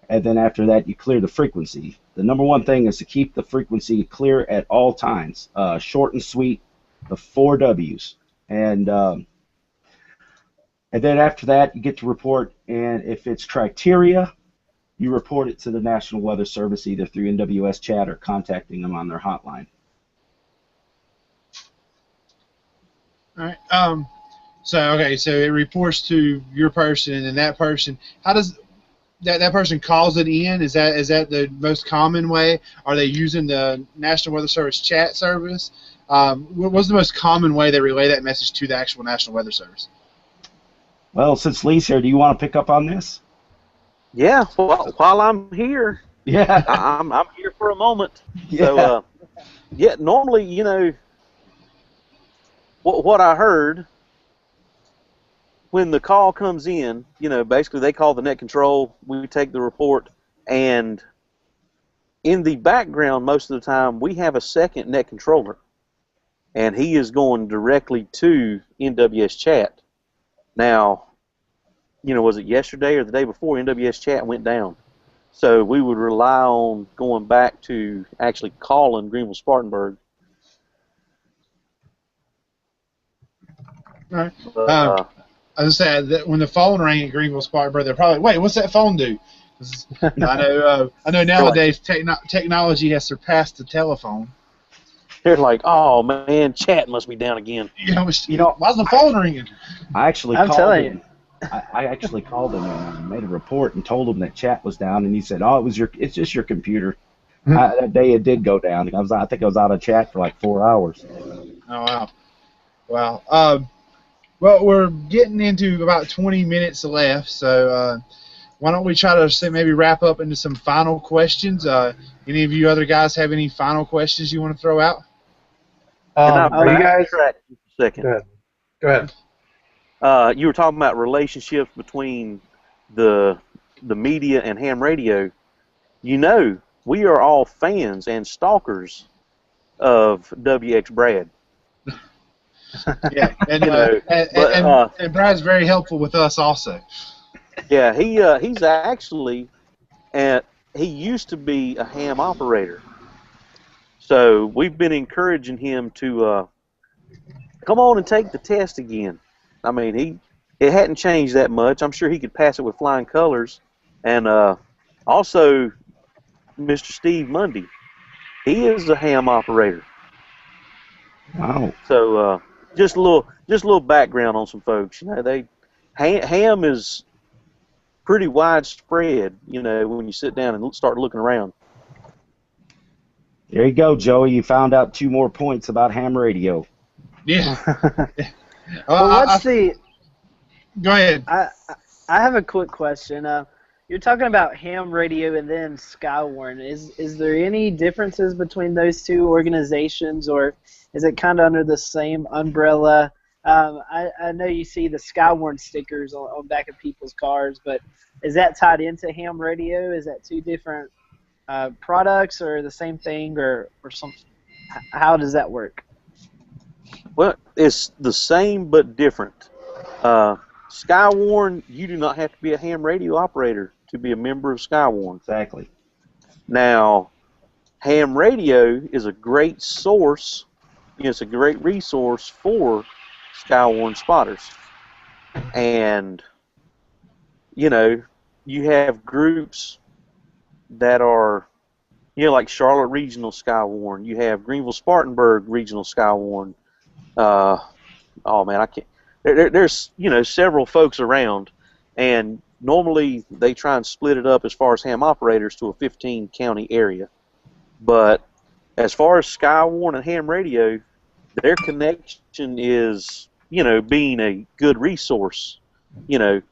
and then after that you clear the frequency. The number one thing is to keep the frequency clear at all times, short and sweet, the 4 W's, and then after that you get to report, and if it's criteria, you report it to the National Weather Service either through NWS chat or contacting them on their hotline. All right. So it reports to your person, and that person. How does that person calls it in? Is that the most common way? Are they using the National Weather Service chat service? What's the most common way they relay that message to the actual National Weather Service? Well, since Lee's here, do you want to pick up on this? Yeah. Well, while I'm here, Yeah. I'm here for a moment. Yeah. So, normally, what I heard when the call comes in, basically they call the net control, we take the report, and in the background most of the time we have a second net controller, and he is going directly to NWS chat. Now, was it yesterday or the day before NWS chat went down? So we would rely on going back to actually calling Greenville-Spartanburg. All right. I was saying that when the phone rang at Greenville-Spartanburg, they're probably, wait, what's that phone do? I know nowadays technology has surpassed the telephone. They're like, oh man, chat must be down again. Why's the phone ringing? I actually I'm called telling him. I actually called him and made a report and told him that chat was down, and he said, "Oh, it's just your computer." That day it did go down. I think I was out of chat for like 4 hours. Oh wow. Well, we're getting into about 20 minutes left, so why don't we try to maybe wrap up into some final questions? Any of you other guys have any final questions you want to throw out? Are you guys? Second. Go ahead. You were talking about relationships between the media and ham radio. We are all fans and stalkers of WX Brad. Yeah, and Brad's very helpful with us also. Yeah, he's actually, he used to be a ham operator. So we've been encouraging him to come on and take the test again. I mean, it hadn't changed that much. I'm sure he could pass it with flying colors. And also, Mr. Steve Mundy, he is a ham operator. Wow. So just a little background on some folks. Ham is pretty widespread. When you sit down and start looking around. There you go, Joey. You found out 2 more points about ham radio. Yeah. Well, let's see. Go ahead. I have a quick question. You're talking about ham radio and then Skywarn. Is there any differences between those two organizations, or is it kind of under the same umbrella? I know you see the Skywarn stickers on back of people's cars, but is that tied into ham radio? Is that 2 different products, or the same thing, or some? How does that work? Well, it's the same but different. Skywarn, you do not have to be a ham radio operator to be a member of Skywarn. Exactly. Now, ham radio is a great source. It's a great resource for Skywarn spotters. And, you have groups that are, like Charlotte Regional Skywarn. You have Greenville-Spartanburg Regional Skywarn. Oh man, I can't. There's several folks around, and normally they try and split it up as far as ham operators to a 15 county area. But as far as Skywarn and ham radio, their connection is being a good resource,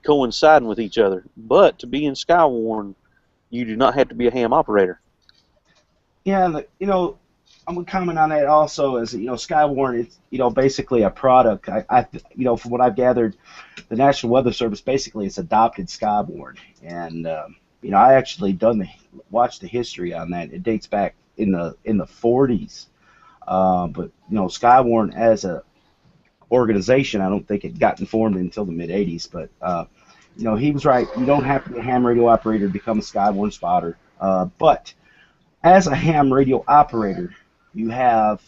coinciding with each other. But to be in Skywarn, you do not have to be a ham operator. Yeah, I'm gonna comment on that also. As Skywarn, it's basically a product. From what I've gathered, the National Weather Service basically has adopted Skywarn, and I actually watched the history on that. It dates back in the 40s, but Skywarn as a organization, I don't think it got formed until the mid 80s. But he was right. You don't have to be a ham radio operator to become a Skywarn spotter, but as a ham radio operator, you have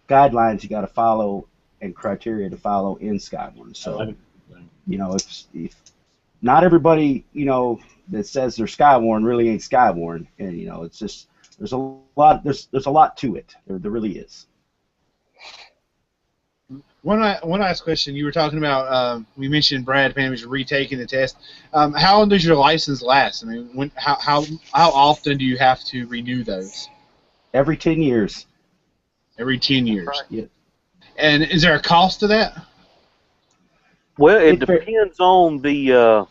guidelines you got to follow and criteria to follow in Skywarn. So, if not everybody, that says they're Skywarn really ain't Skywarn, and it's just there's a lot to it. There really is. One last question. You were talking about we mentioned Brad Pam was retaking the test. How long does your license last? I mean, how often do you have to renew those? Every 10 years. Every 10 years. Right. Yeah. And is there a cost to that? Well, it depends on the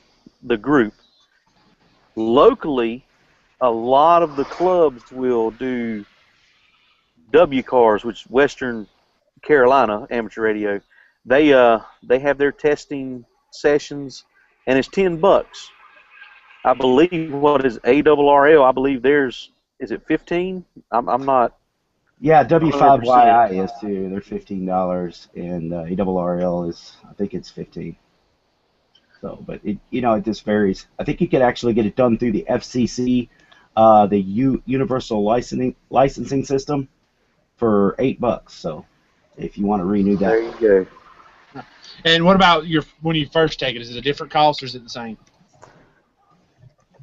group. Locally, a lot of the clubs will do WCARs, which is Western Carolina Amateur Radio. They have their testing sessions, and it's $10. I believe what is ARRL. I believe theirs is it 15. I'm not. Yeah, W5YI is too. They're $15, and ARRL is, I think it's 15. So, but it just varies. I think you could actually get it done through the FCC, the Universal Licensing System, for $8. So, if you want to renew that. There you go. And what about when you first take it? Is it a different cost or is it the same?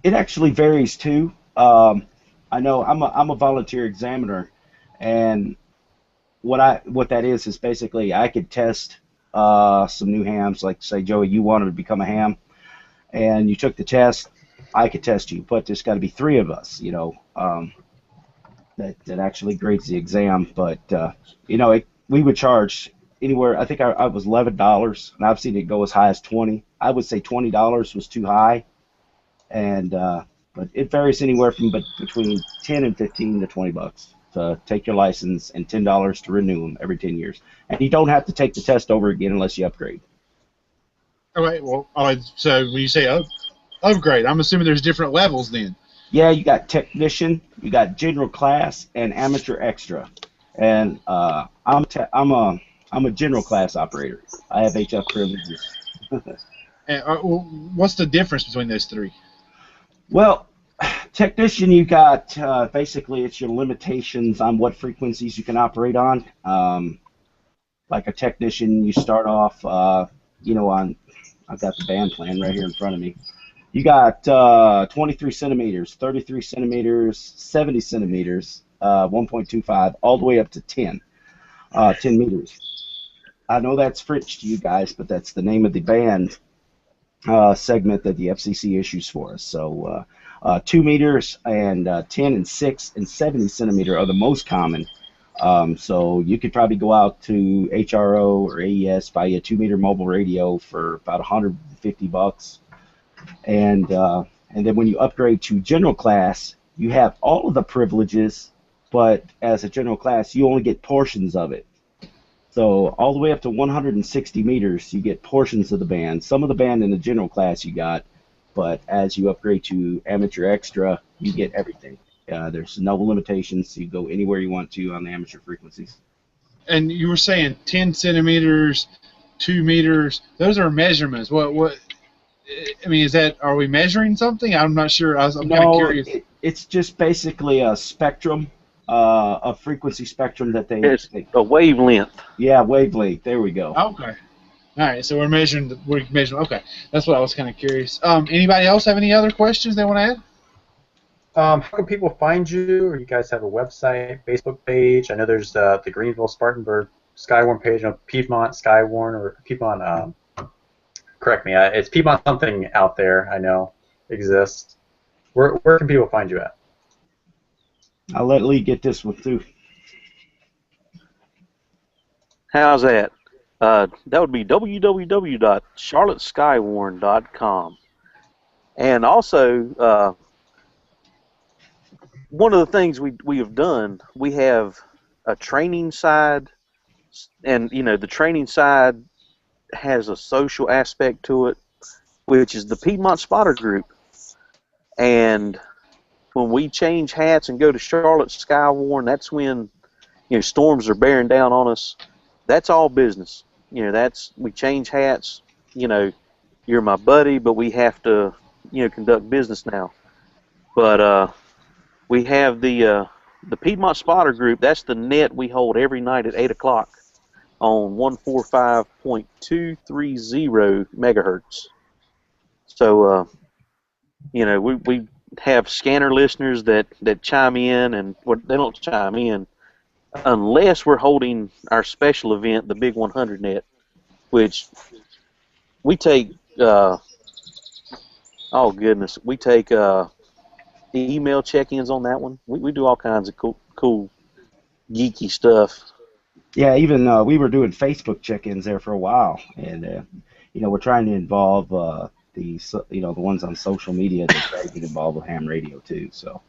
It actually varies too. I know I'm a volunteer examiner, and what that is basically I could test some new hams. Like say, Joey, you wanted to become a ham, and you took the test. I could test you, but there's got to be 3 of us. That actually grades the exam. But we would charge anywhere. I think I was $11, and I've seen it go as high as $20. I would say $20 was too high, and but it varies anywhere from between $10 and $15 to $20 to take your license, and $10 to renew them every 10 years. And you don't have to take the test over again unless you upgrade. All right. Well, so when you say upgrade, I'm assuming there's different levels then. Yeah, you got technician, you got general class, and amateur extra. And I'm a general class operator. I have HF privileges. And, what's the difference between those 3? Well, technician, you got basically it's your limitations on what frequencies you can operate on. Like a technician, you start off, I've got the band plan right here in front of me. You got 23 centimeters, 33 centimeters, 70 centimeters, 1.25, all the way up to 10 meters. I know that's French to you guys, but that's the name of the band segment that the FCC issues for us. So 2 meters and 10 and 6 and 70 centimeter are the most common. So you could probably go out to HRO or AES, buy a 2-meter mobile radio for about $150. And then when you upgrade to general class, you have all of the privileges, but as a general class, you only get portions of it. So all the way up to 160 meters, you get portions of the band. Some of the band in the general class you got, but as you upgrade to amateur extra, you get everything. There's no limitations. You go anywhere you want to on the amateur frequencies. And you were saying 10 centimeters, 2 meters. Those are measurements. What? I mean, are we measuring something? I'm not sure. I'm kind of curious. It's just basically a spectrum, a frequency spectrum that they. It's a wavelength. Yeah, wavelength. There we go. Okay. All right. So we're measuring. Okay. That's what I was kind of curious. Anybody else have any other questions they want to add? How can people find you? Or you guys have a website, Facebook page? I know there's the Greenville Spartanburg Skywarn page, Piedmont Skywarn, or Piedmont. Correct me. It's Piedmont something out there. I know exists. Where can people find you at? I'll let Lee get this one too. How's that? That would be www.charlotteskywarn.com. And also, one of the things we have done, we have a training side, and the training side has a social aspect to it, which is the Piedmont Spotter Group. And when we change hats and go to Charlotte Skywarn, that's when storms are bearing down on us. That's all business. We change hats. You're my buddy, but we have to conduct business now. But we have the Piedmont Spotter Group. That's the net we hold every night at 8 o'clock on 145.230 megahertz. So we have scanner listeners that chime in, and they don't chime in unless we're holding our special event, the Big 100 Net, which we take. We take email check-ins on that one. We do all kinds of cool geeky stuff. Yeah, even we were doing Facebook check-ins there for a while, and we're trying to involve the ones on social media that try to get involved with ham radio too. So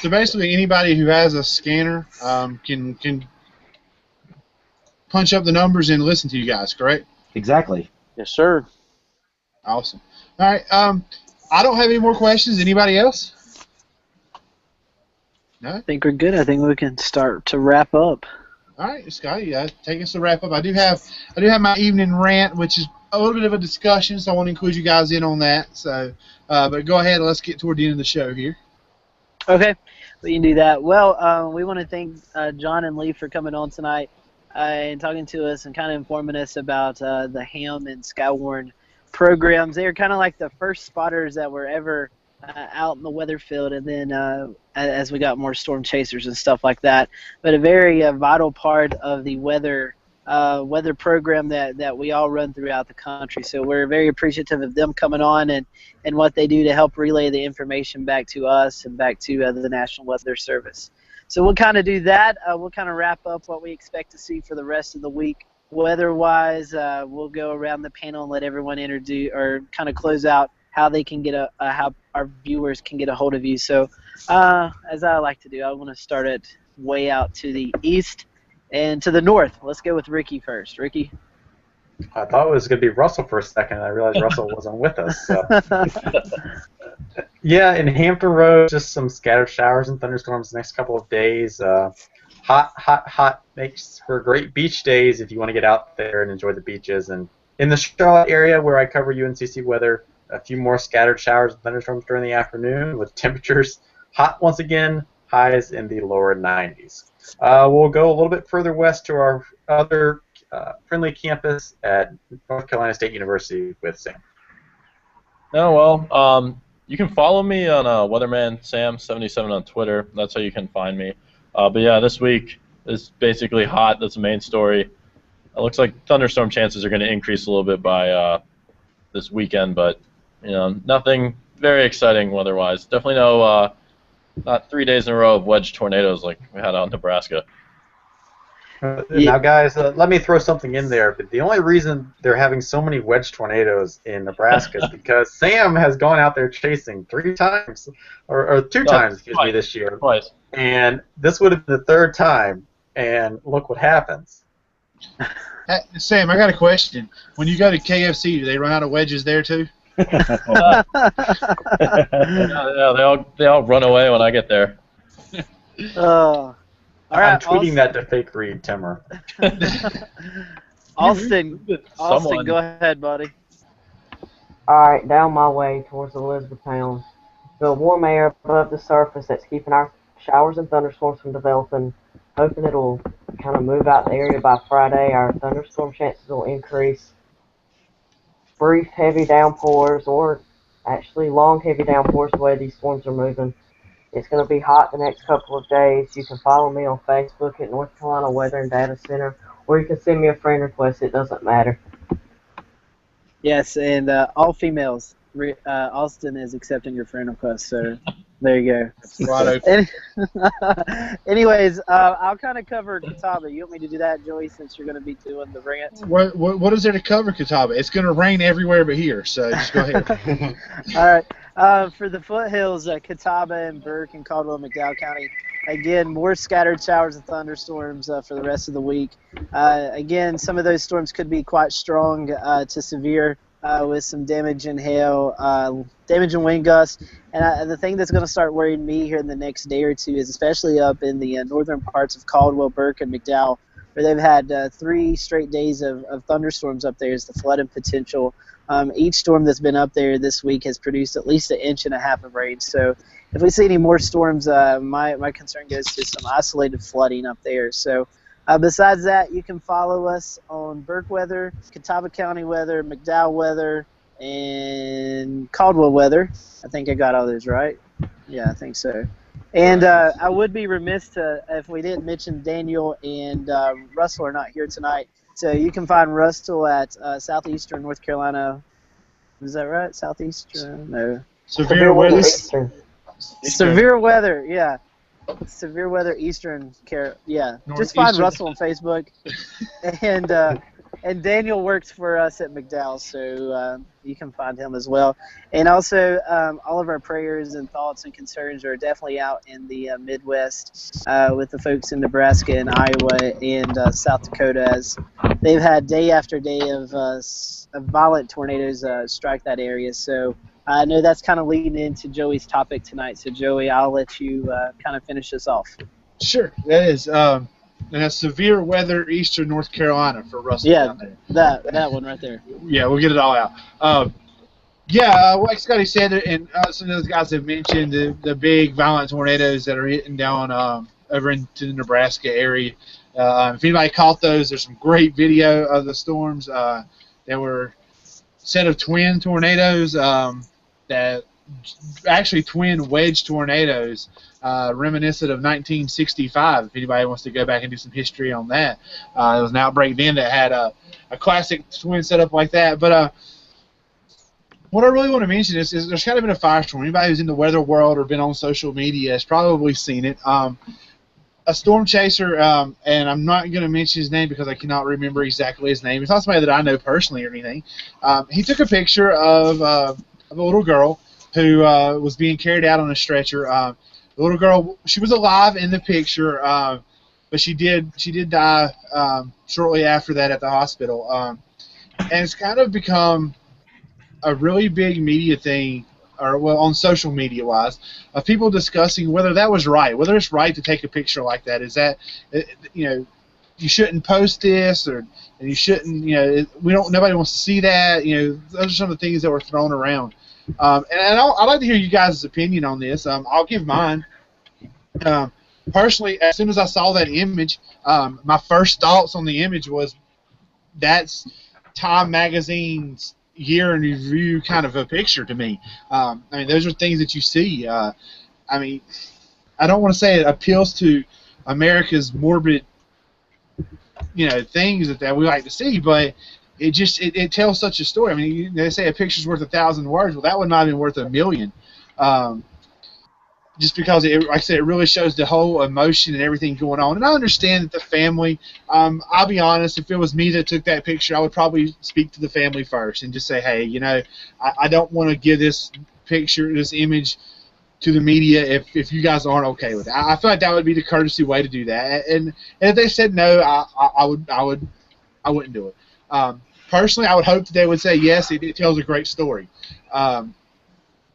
basically, anybody who has a scanner can punch up the numbers and listen to you guys, correct? Exactly. Yes, sir. Awesome. All right. I don't have any more questions. Anybody else? No? I think we're good. I think we can start to wrap up. All right, Scotty, take us to wrap up. I do have my evening rant, which is a little bit of a discussion, so I want to include you guys in on that. So, but go ahead. Let's get toward the end of the show here. Okay, we can do that. Well, we want to thank John and Lee for coming on tonight and talking to us and kind of informing us about the ham and Skywarn programs. They are kind of like the first spotters that were ever out in the weather field, and then as we got more storm chasers and stuff like that. But a very vital part of the weather program that we all run throughout the country. So we're very appreciative of them coming on and what they do to help relay the information back to us and back to the National Weather Service. So we'll kind of do that. We'll kind of wrap up what we expect to see for the rest of the week. Weather-wise, we'll go around the panel and let everyone introduce or kind of close out how they can get how our viewers can get a hold of you. So, as I like to do, I want to start it way out to the east and to the north. Let's go with Ricky first. Ricky. I thought it was going to be Russell for a second, and I realized Russell wasn't with us. So. Yeah, in Hampton Roads, just some scattered showers and thunderstorms the next couple of days. Hot makes for great beach days if you want to get out there and enjoy the beaches. And in the Charlotte area where I cover UNCC weather, a few more scattered showers and thunderstorms during the afternoon with temperatures hot once again, highs in the lower 90s. We'll go a little bit further west to our other friendly campus at North Carolina State University with Sam. Oh, well, you can follow me on Weatherman Sam 77 on Twitter. That's how you can find me. But yeah, this week is basically hot. That's the main story. It looks like thunderstorm chances are going to increase a little bit by this weekend, but nothing very exciting weather-wise. Definitely no, not 3 days in a row of wedge tornadoes like we had out in Nebraska. Now, guys, let me throw something in there. But the only reason they're having so many wedge tornadoes in Nebraska is because Sam has gone out there chasing 3 times, or 2 times, excuse me, this year. Twice. And this would have been the 3rd time, and look what happens. Sam, I got a question. When you go to KFC, do they run out of wedges there too? Yeah, they all run away when I get there. All right, I'm tweeting that to fake read Timmer. Austin, go ahead, buddy. Alright, down my way towards Elizabethtown. The warm air above the surface that's keeping our showers and thunderstorms from developing. Hoping it'll kind of move out the area by Friday. Our thunderstorm chances will increase. Brief heavy downpours, or actually long heavy downpours the way these storms are moving. It's going to be hot the next couple of days. You can follow me on Facebook at North Carolina Weather and Data Center, or you can send me a friend request. It doesn't matter. Yes, and all females. Austin is accepting your friend request, so there you go. Right. Anyways, I'll kind of cover Catawba. You want me to do that, Joey, since you're going to be doing the rant? What is there to cover Catawba? It's going to rain everywhere but here, so just go ahead. All right. For the foothills, Catawba and Burke and Caldwell, McDowell County, again, more scattered showers and thunderstorms for the rest of the week. Again, some of those storms could be quite strong to severe with some damage and hail, damage and wind gusts. And the thing that's going to start worrying me here in the next day or two is especially up in the northern parts of Caldwell, Burke, and McDowell, where they've had 3 straight days of thunderstorms up there is the flooding potential. Each storm that's been up there this week has produced at least 1.5 inches of rain. So if we see any more storms, my concern goes to some isolated flooding up there. So besides that, you can follow us on Burke Weather, Catawba County Weather, McDowell Weather, and Caldwell Weather. I think I got all those right. Yeah, I think so. And I would be remiss if we didn't mention Daniel and Russell are not here tonight. So you can find Russell at Southeastern North Carolina. Is that right? Southeastern? No. Severe weather. Eastern. Severe weather, yeah. Severe weather Eastern Care. Yeah. Just find Russell on Facebook. And Daniel works for us at McDowell, so you can find him as well. And also, all of our prayers and thoughts and concerns are definitely out in the Midwest with the folks in Nebraska and Iowa and South Dakota, as they've had day after day of violent tornadoes strike that area. So I know that's kind of leading into Joey's topic tonight. So, Joey, I'll let you kind of finish this off. Sure, that is. And that's severe weather, Eastern North Carolina for Russell. Yeah, that one right there. Yeah, we'll get it all out. Like Scotty said, and some of those guys have mentioned the big violent tornadoes that are hitting down over into the Nebraska area. If anybody caught those, there's some great video of the storms. There were a set of twin tornadoes that actually twin wedge tornadoes. Reminiscent of 1965, if anybody wants to go back and do some history on that. There was an outbreak then that had a classic twin setup like that. But what I really want to mention is there's kind of been a firestorm. Anybody who's in the weather world or been on social media has probably seen it. A storm chaser, and I'm not going to mention his name because I cannot remember exactly his name. It's not somebody that I know personally or anything. He took a picture of a little girl who was being carried out on a stretcher. The little girl, she was alive in the picture, but she did die shortly after that at the hospital. And it's kind of become a really big media thing, or well, on social media wise, of people discussing whether that was right, whether it's right to take a picture like that. Is that, you shouldn't post this, and you shouldn't, nobody wants to see that. Those are some of the things that were thrown around. And I'd like to hear you guys' opinion on this. I'll give mine. Personally, as soon as I saw that image, my first thoughts on the image was that's Time Magazine's year in review kind of a picture to me. Those are things that you see. I don't want to say it appeals to America's morbid, things that we like to see, but it tells such a story. They say a picture's worth 1,000 words. Well, that would not have been worth 1,000,000. Just because, like I said, it really shows the whole emotion and everything going on. And I understand that the family, I'll be honest, if it was me that took that picture, I would probably speak to the family first and just say, hey, I don't want to give this picture, this image to the media if you guys aren't okay with it. I feel like that would be the courtesy way to do that. And if they said no, I wouldn't do it. Personally, I would hope that they would say yes. It tells a great story.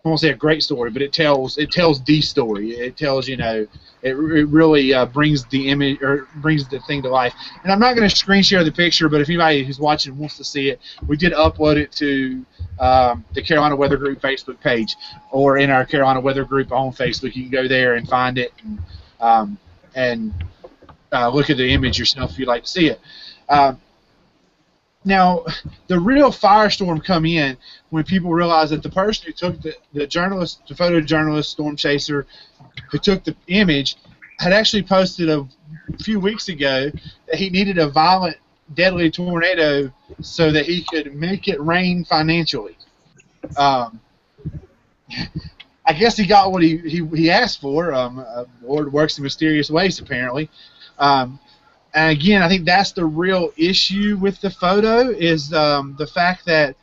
I won't say a great story, but it tells the story. It tells it really brings the image or brings the thing to life. And I'm not going to screen share the picture, but if anybody who's watching wants to see it, we did upload it to the Carolina Weather Group Facebook page or in our Carolina Weather Group on Facebook. You can go there and find it and look at the image yourself if you'd like to see it. Now, the real firestorm come in when people realize that the person who took the photojournalist, storm chaser, who took the image, had actually posted a few weeks ago that he needed a violent, deadly tornado so that he could make it rain financially. I guess he got what he asked for. Lord works in mysterious ways, apparently. And again, I think that's the real issue with the photo is the fact that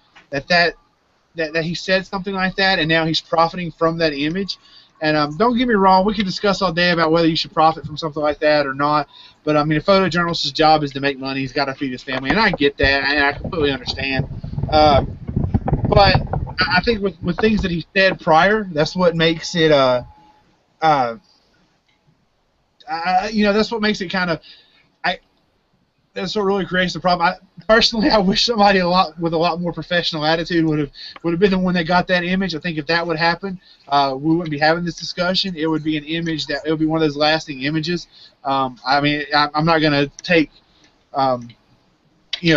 he said something like that, and now he's profiting from that image. And don't get me wrong, we could discuss all day about whether you should profit from something like that or not. But I mean, a photojournalist's job is to make money. He's got to feed his family, and I get that, and I completely understand. But I think with things that he said prior, that's what makes it that's what makes it kind of that's what really creates the problem. Personally, I wish somebody with a lot more professional attitude would have been the one that got that image. I think if that would happen, we wouldn't be having this discussion. It would be an image it would be one of those lasting images. I mean, I'm not going to take a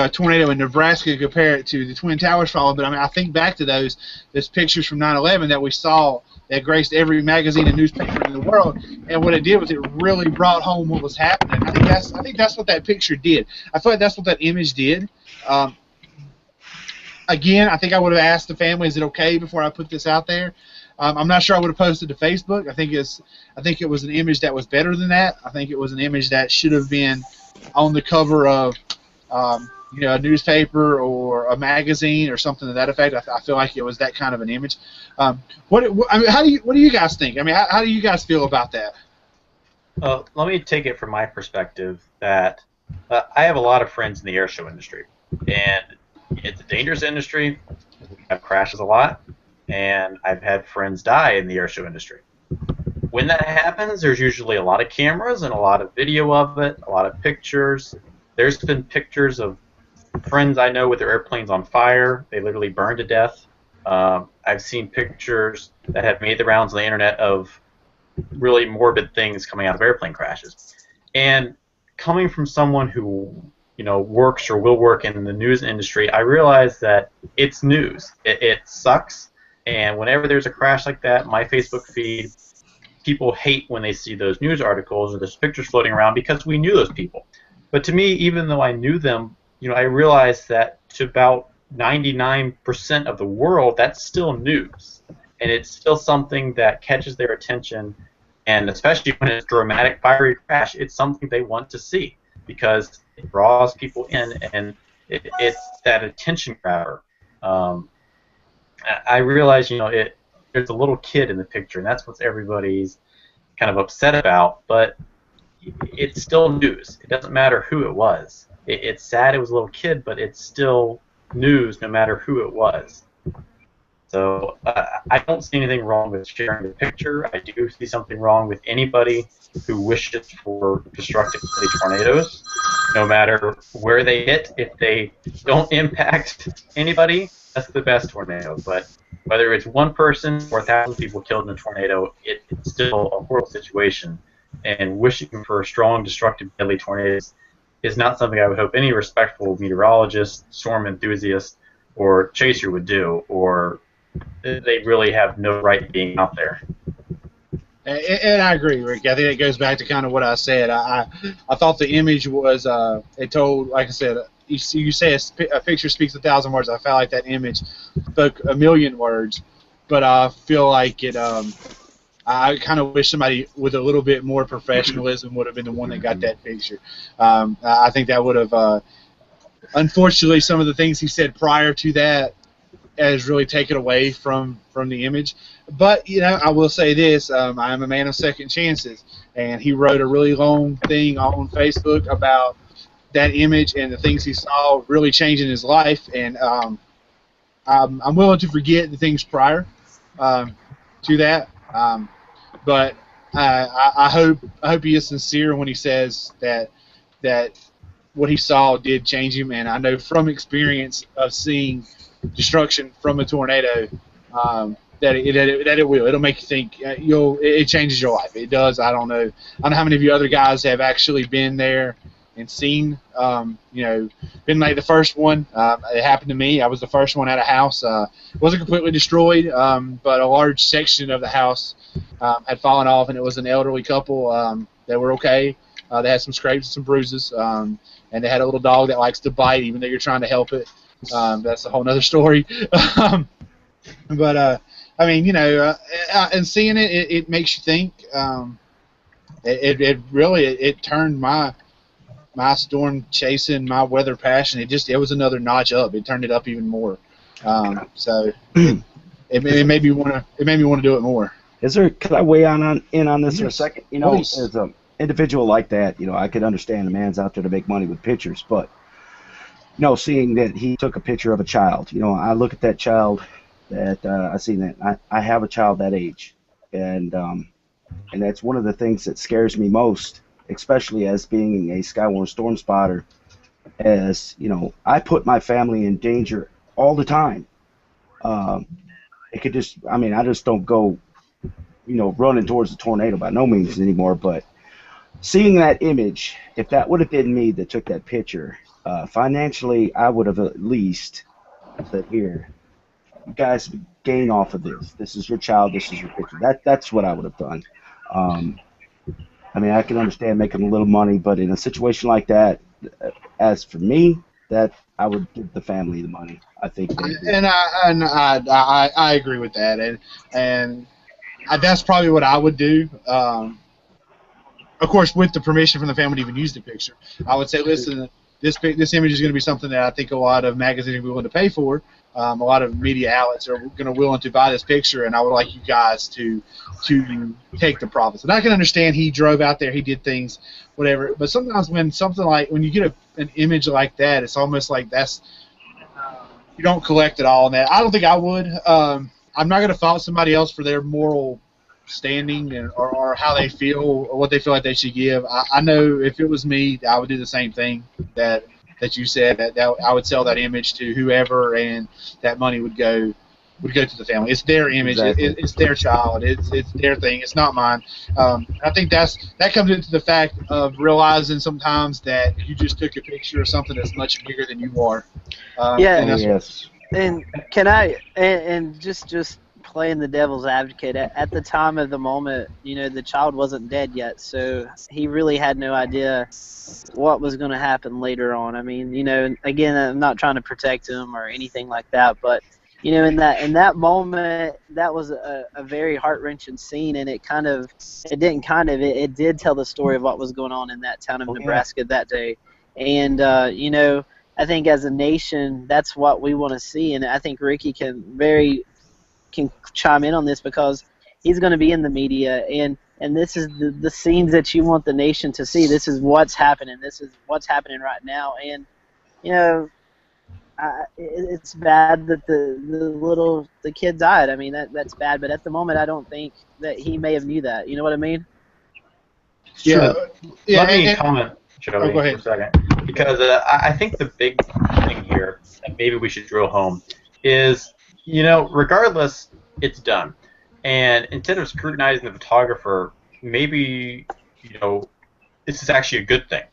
tornado in Nebraska and compare it to the Twin Towers falling, but I mean, I think back to those pictures from 9/11 that we saw that graced every magazine and newspaper in the world, and what it did was it really brought home what was happening. I think that's what that picture did. I feel like that's what that image did. Again, I think I would have asked the family, is it okay before I put this out there? I'm not sure I would have posted to Facebook. I think it was an image that was better than that. I think it was an image that should have been on the cover of a newspaper or a magazine or something to that effect. I feel like it was that kind of an image. What do you guys think? I mean, how do you guys feel about that? Let me take it from my perspective that I have a lot of friends in the airshow industry, and it's a dangerous industry. We have crashes a lot, and I've had friends die in the airshow industry. When that happens, there's usually a lot of cameras and a lot of video of it, a lot of pictures. There's been pictures of friends I know with their airplanes on fire. They literally burned to death. I've seen pictures that have made the rounds on the internet of really morbid things coming out of airplane crashes. And coming from someone who works or will work in the news industry, I realize that it's news. It sucks. And whenever there's a crash like that, my Facebook feed, people hate when they see those news articles or those pictures floating around because we knew those people. But to me, even though I knew them, I realized that to about 99% of the world, that's still news. And it's still something that catches their attention, and especially when it's a dramatic, fiery crash, it's something they want to see because it draws people in, and it's that attention grabber. I realize, there's a little kid in the picture, and that's what everybody's kind of upset about, but it's still news. It doesn't matter who it was. It's sad it was a little kid, but it's still news no matter who it was. So I don't see anything wrong with sharing the picture. I do see something wrong with anybody who wishes for destructive tornadoes, no matter where they hit. If they don't impact anybody, that's the best tornado. But whether it's one person or 1,000 people killed in a tornado, it's still a horrible situation. And wishing for strong, destructive, deadly tornadoes is not something I would hope any respectful meteorologist, storm enthusiast, or chaser would do, or they really have no right being out there. And I agree, Rick. I think it goes back to kind of what I said. I thought the image was, it told, like I said, you say a picture speaks 1,000 words. I felt like that image spoke 1,000,000 words, but I feel like it, I kind of wish somebody with a little bit more professionalism would have been the one that got that picture. I think that would have, unfortunately, some of the things he said prior to that has really taken away from the image. But, I will say this, I am a man of second chances, and he wrote a really long thing on Facebook about that image and the things he saw really changing his life, and I'm willing to forget the things prior to that. But I hope he is sincere when he says that what he saw did change him, and I know from experience of seeing destruction from a tornado that it will. It'll make you think. It changes your life. It does. I don't know how many of you other guys have actually been there and seen. Been like the first one. It happened to me. I was the first one at a house. It wasn't completely destroyed, but a large section of the house had fallen off, and it was an elderly couple. They were okay. They had some scrapes and some bruises, and they had a little dog that likes to bite, even though you're trying to help it. That's a whole other story. But I mean, and seeing it makes you think. It really turned my storm chasing, my weather passion. It was another notch up. It turned it up even more. So it made me want to do it more. Could I weigh in on this for a Yes, second? You know, please. as an individual like that, you know, I could understand a man's out there to make money with pictures, but you know, seeing that he took a picture of a child, you know, I look at that child that I seen that I have a child that age, and that's one of the things that scares me most, especially as being a Skywarn storm spotter. As you know, I put my family in danger all the time. Um, it could just, I mean, I just don't go, you know, running towards the tornado by no means anymore. But seeing that image, if that would have been me that took that picture, financially, I would have at least said, "Here, you guys gain off of this. This is your child. This is your picture." That's what I would have done. Um, I mean, I can understand making a little money, but in a situation like that, as for me, that I would give the family the money. I think they would. And I agree with that, and that's probably what I would do. Of course, with the permission from the family to even use the picture, I would say, listen, this image is going to be something that I think a lot of magazines are willing to pay for. A lot of media outlets are going to willing to buy this picture, and I would like you guys to take the profits. And I can understand he drove out there, he did things, whatever. But sometimes when you get an image like that, it's almost like you don't collect it all on that. I don't think I would. I'm not going to fault somebody else for their moral standing or how they feel or what they feel like they should give. I know if it was me, I would do the same thing that you said, that I would sell that image to whoever, and that money would go to the family. It's their image. Exactly. It's their child. It's their thing. It's not mine. I think that comes into the fact of realizing sometimes that you just took a picture of something that's much bigger than you are. Yeah. And that's Yes. And can I and just playing the devil's advocate at the time of the moment, you know, the child wasn't dead yet, so he really had no idea what was going to happen later on. I mean, you know, again, I'm not trying to protect him or anything like that, but you know, in that moment, that was a very heart-wrenching scene, and it did tell the story of what was going on in that town of Nebraska that day. And you know, I think as a nation, that's what we want to see, and I think Ricky can chime in on this because he's going to be in the media, and this is the scenes that you want the nation to see. This is what's happening. This is what's happening right now, and you know, it's bad that the kid died. I mean, that's bad, but at the moment, I don't think that he may have knew that. You know what I mean? yeah. Let me comment, Joey, go ahead. for a second, because I think the big thing here that maybe we should drill home is, you know, regardless, it's done. And instead of scrutinizing the photographer, maybe, you know, this is actually a good thing.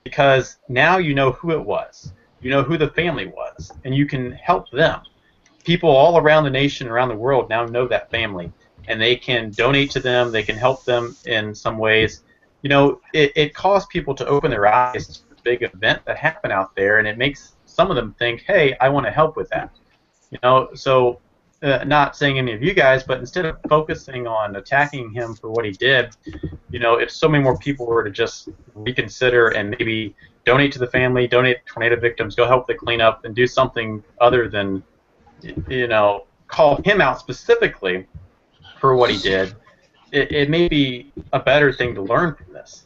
Because now you know who it was. You know who the family was. And you can help them. People all around the nation, around the world now know that family. And they can donate to them. They can help them in some ways. You know, it caused people to open their eyes to the big event that happened out there. And it makes some of them think, hey, I want to help with that. You know, so not saying any of you guys, but instead of focusing on attacking him for what he did, you know, if so many more people were to just reconsider and maybe donate to the family, donate to tornado victims, go help the cleanup, and do something other than, you know, call him out specifically for what he did, it may be a better thing to learn from this.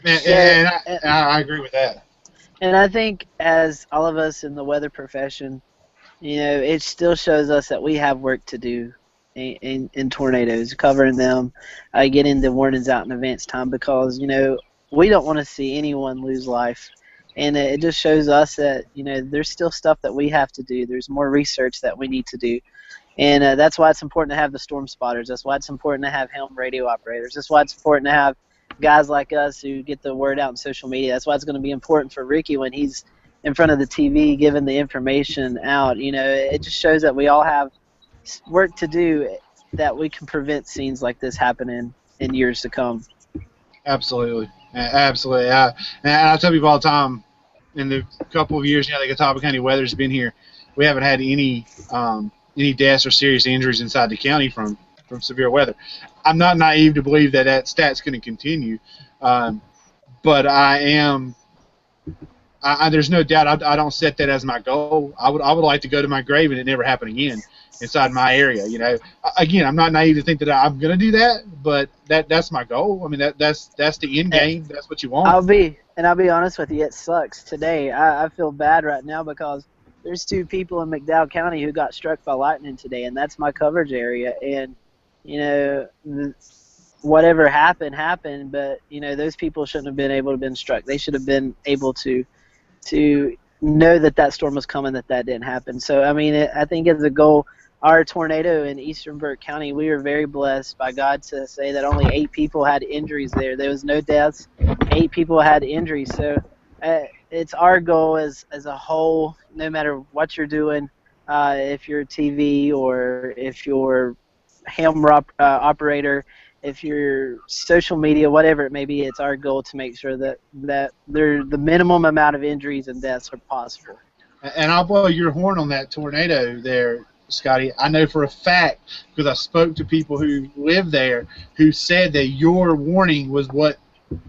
And I agree with that. And I think as all of us in the weather profession, you know, it still shows us that we have work to do in tornadoes, covering them, getting the warnings out in advance time, because, you know, we don't want to see anyone lose life. And it just shows us that, you know, there's still stuff that we have to do. There's more research that we need to do. And that's why it's important to have the storm spotters. That's why it's important to have helm radio operators. That's why it's important to have guys like us who get the word out on social media. That's why it's going to be important for Ricky when he's in front of the TV giving the information out. You know, it just shows that we all have work to do, that we can prevent scenes like this happening in years to come. Absolutely. Absolutely. And I tell people all the time, in the couple of years now that Catawba County weather's been here, we haven't had any deaths or serious injuries inside the county from severe weather. I'm not naive to believe that stat's going to continue, but I there's no doubt I don't set that as my goal. I would like to go to my grave and it never happen again inside my area. You know, again, I'm not naive to think that I'm going to do that, but that's my goal. I mean, that's the end game. That's what you want. I'll be honest with you. It sucks today. I feel bad right now because there's 2 people in McDowell County who got struck by lightning today, and that's my coverage area. And you know, whatever happened, but you know, those people shouldn't have been able to have been struck. They should have been able to know that storm was coming, that didn't happen. So I mean, I think as a goal, our tornado in eastern Burke County, we were very blessed by God to say that only 8 people had injuries there. There was no deaths. 8 people had injuries. So it's our goal as a whole, no matter what you're doing, if you're TV or if you're ham operator, if you're social media, whatever it may be, it's our goal to make sure that the minimum amount of injuries and deaths are possible. And I'll blow your horn on that tornado there, Scotty. I know for a fact, because I spoke to people who live there, who said that your warning was what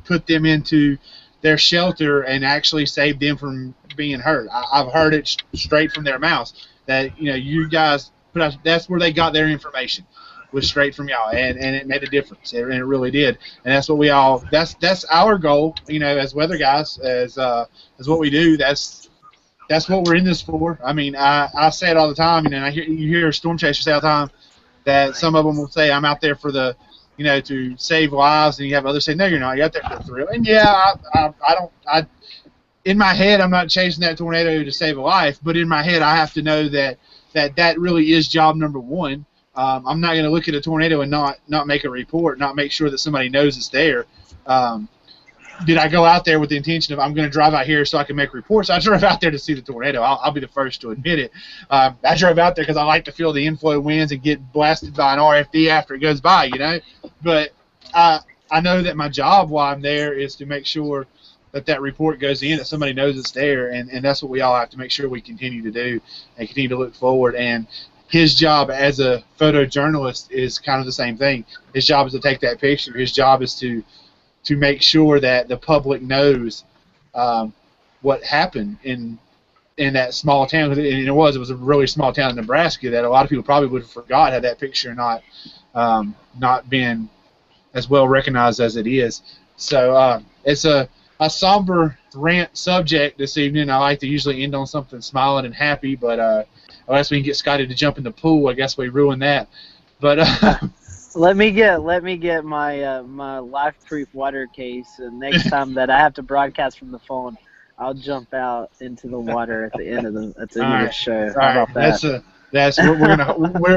put them into their shelter and actually saved them from being hurt. I've heard it straight from their mouths that, you know, you guys put out, that's where they got their information, was straight from y'all, and it made a difference, and it really did. And that's what we all, that's our goal, you know, as weather guys, as what we do. That's what we're in this for. I mean, I say it all the time, and you hear storm chasers say all the time that some of them will say, I'm out there for the, you know, to save lives, and you have others say, no, you're not. You're out there for the thrill. And yeah, in my head, I'm not chasing that tornado to save a life, but in my head, I have to know that really is job number one. I'm not going to look at a tornado and not make a report, not make sure that somebody knows it's there. Did I go out there with the intention of I'm going to drive out here so I can make reports? I drove out there to see the tornado. I'll be the first to admit it. I drove out there because I like to feel the inflow winds and get blasted by an RFD after it goes by, you know. But I know that my job while I'm there is to make sure that report goes in, that somebody knows it's there, and that's what we all have to make sure we continue to do and continue to look forward. And his job as a photojournalist is kind of the same thing. His job is to take that picture. His job is to make sure that the public knows what happened in that small town. And it was a really small town in Nebraska that a lot of people probably would have forgot had that picture not been as well recognized as it is. So it's a somber rant subject this evening. I like to usually end on something smiling and happy, but unless we can get Scotty to jump in the pool, I guess we ruin that. But let me get my my life-proof water case, and next time that I have to broadcast from the phone, I'll jump out into the water at the end of the show. How about that?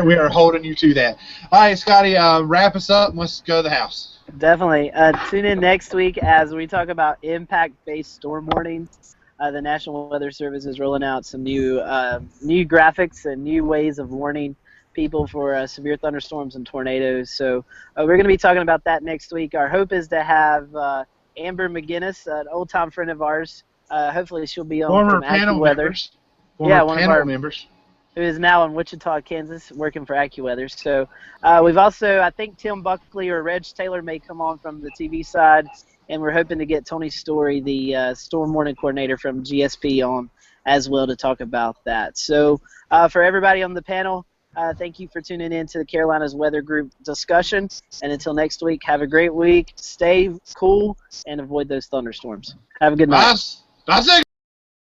We are holding you to that. All right, Scotty, wrap us up and let's go to the house. Definitely. Tune in next week as we talk about impact-based storm warnings. The National Weather Service is rolling out some new graphics and new ways of warning people for severe thunderstorms and tornadoes. So we're going to be talking about that next week. Our hope is to have Amber McGinnis, an old-time friend of ours. Hopefully she'll be on Former from panel AccuWeather. members. One of our members. Who is now in Wichita, Kansas, working for AccuWeather. So we've also, I think Tim Buckley or Reg Taylor may come on from the TV side, and we're hoping to get Tony Story, the storm warning coordinator from GSP, on as well to talk about that. So for everybody on the panel, thank you for tuning in to the Carolinas Weather Group discussion. And until next week, have a great week. Stay cool and avoid those thunderstorms. Have a good night. Nice.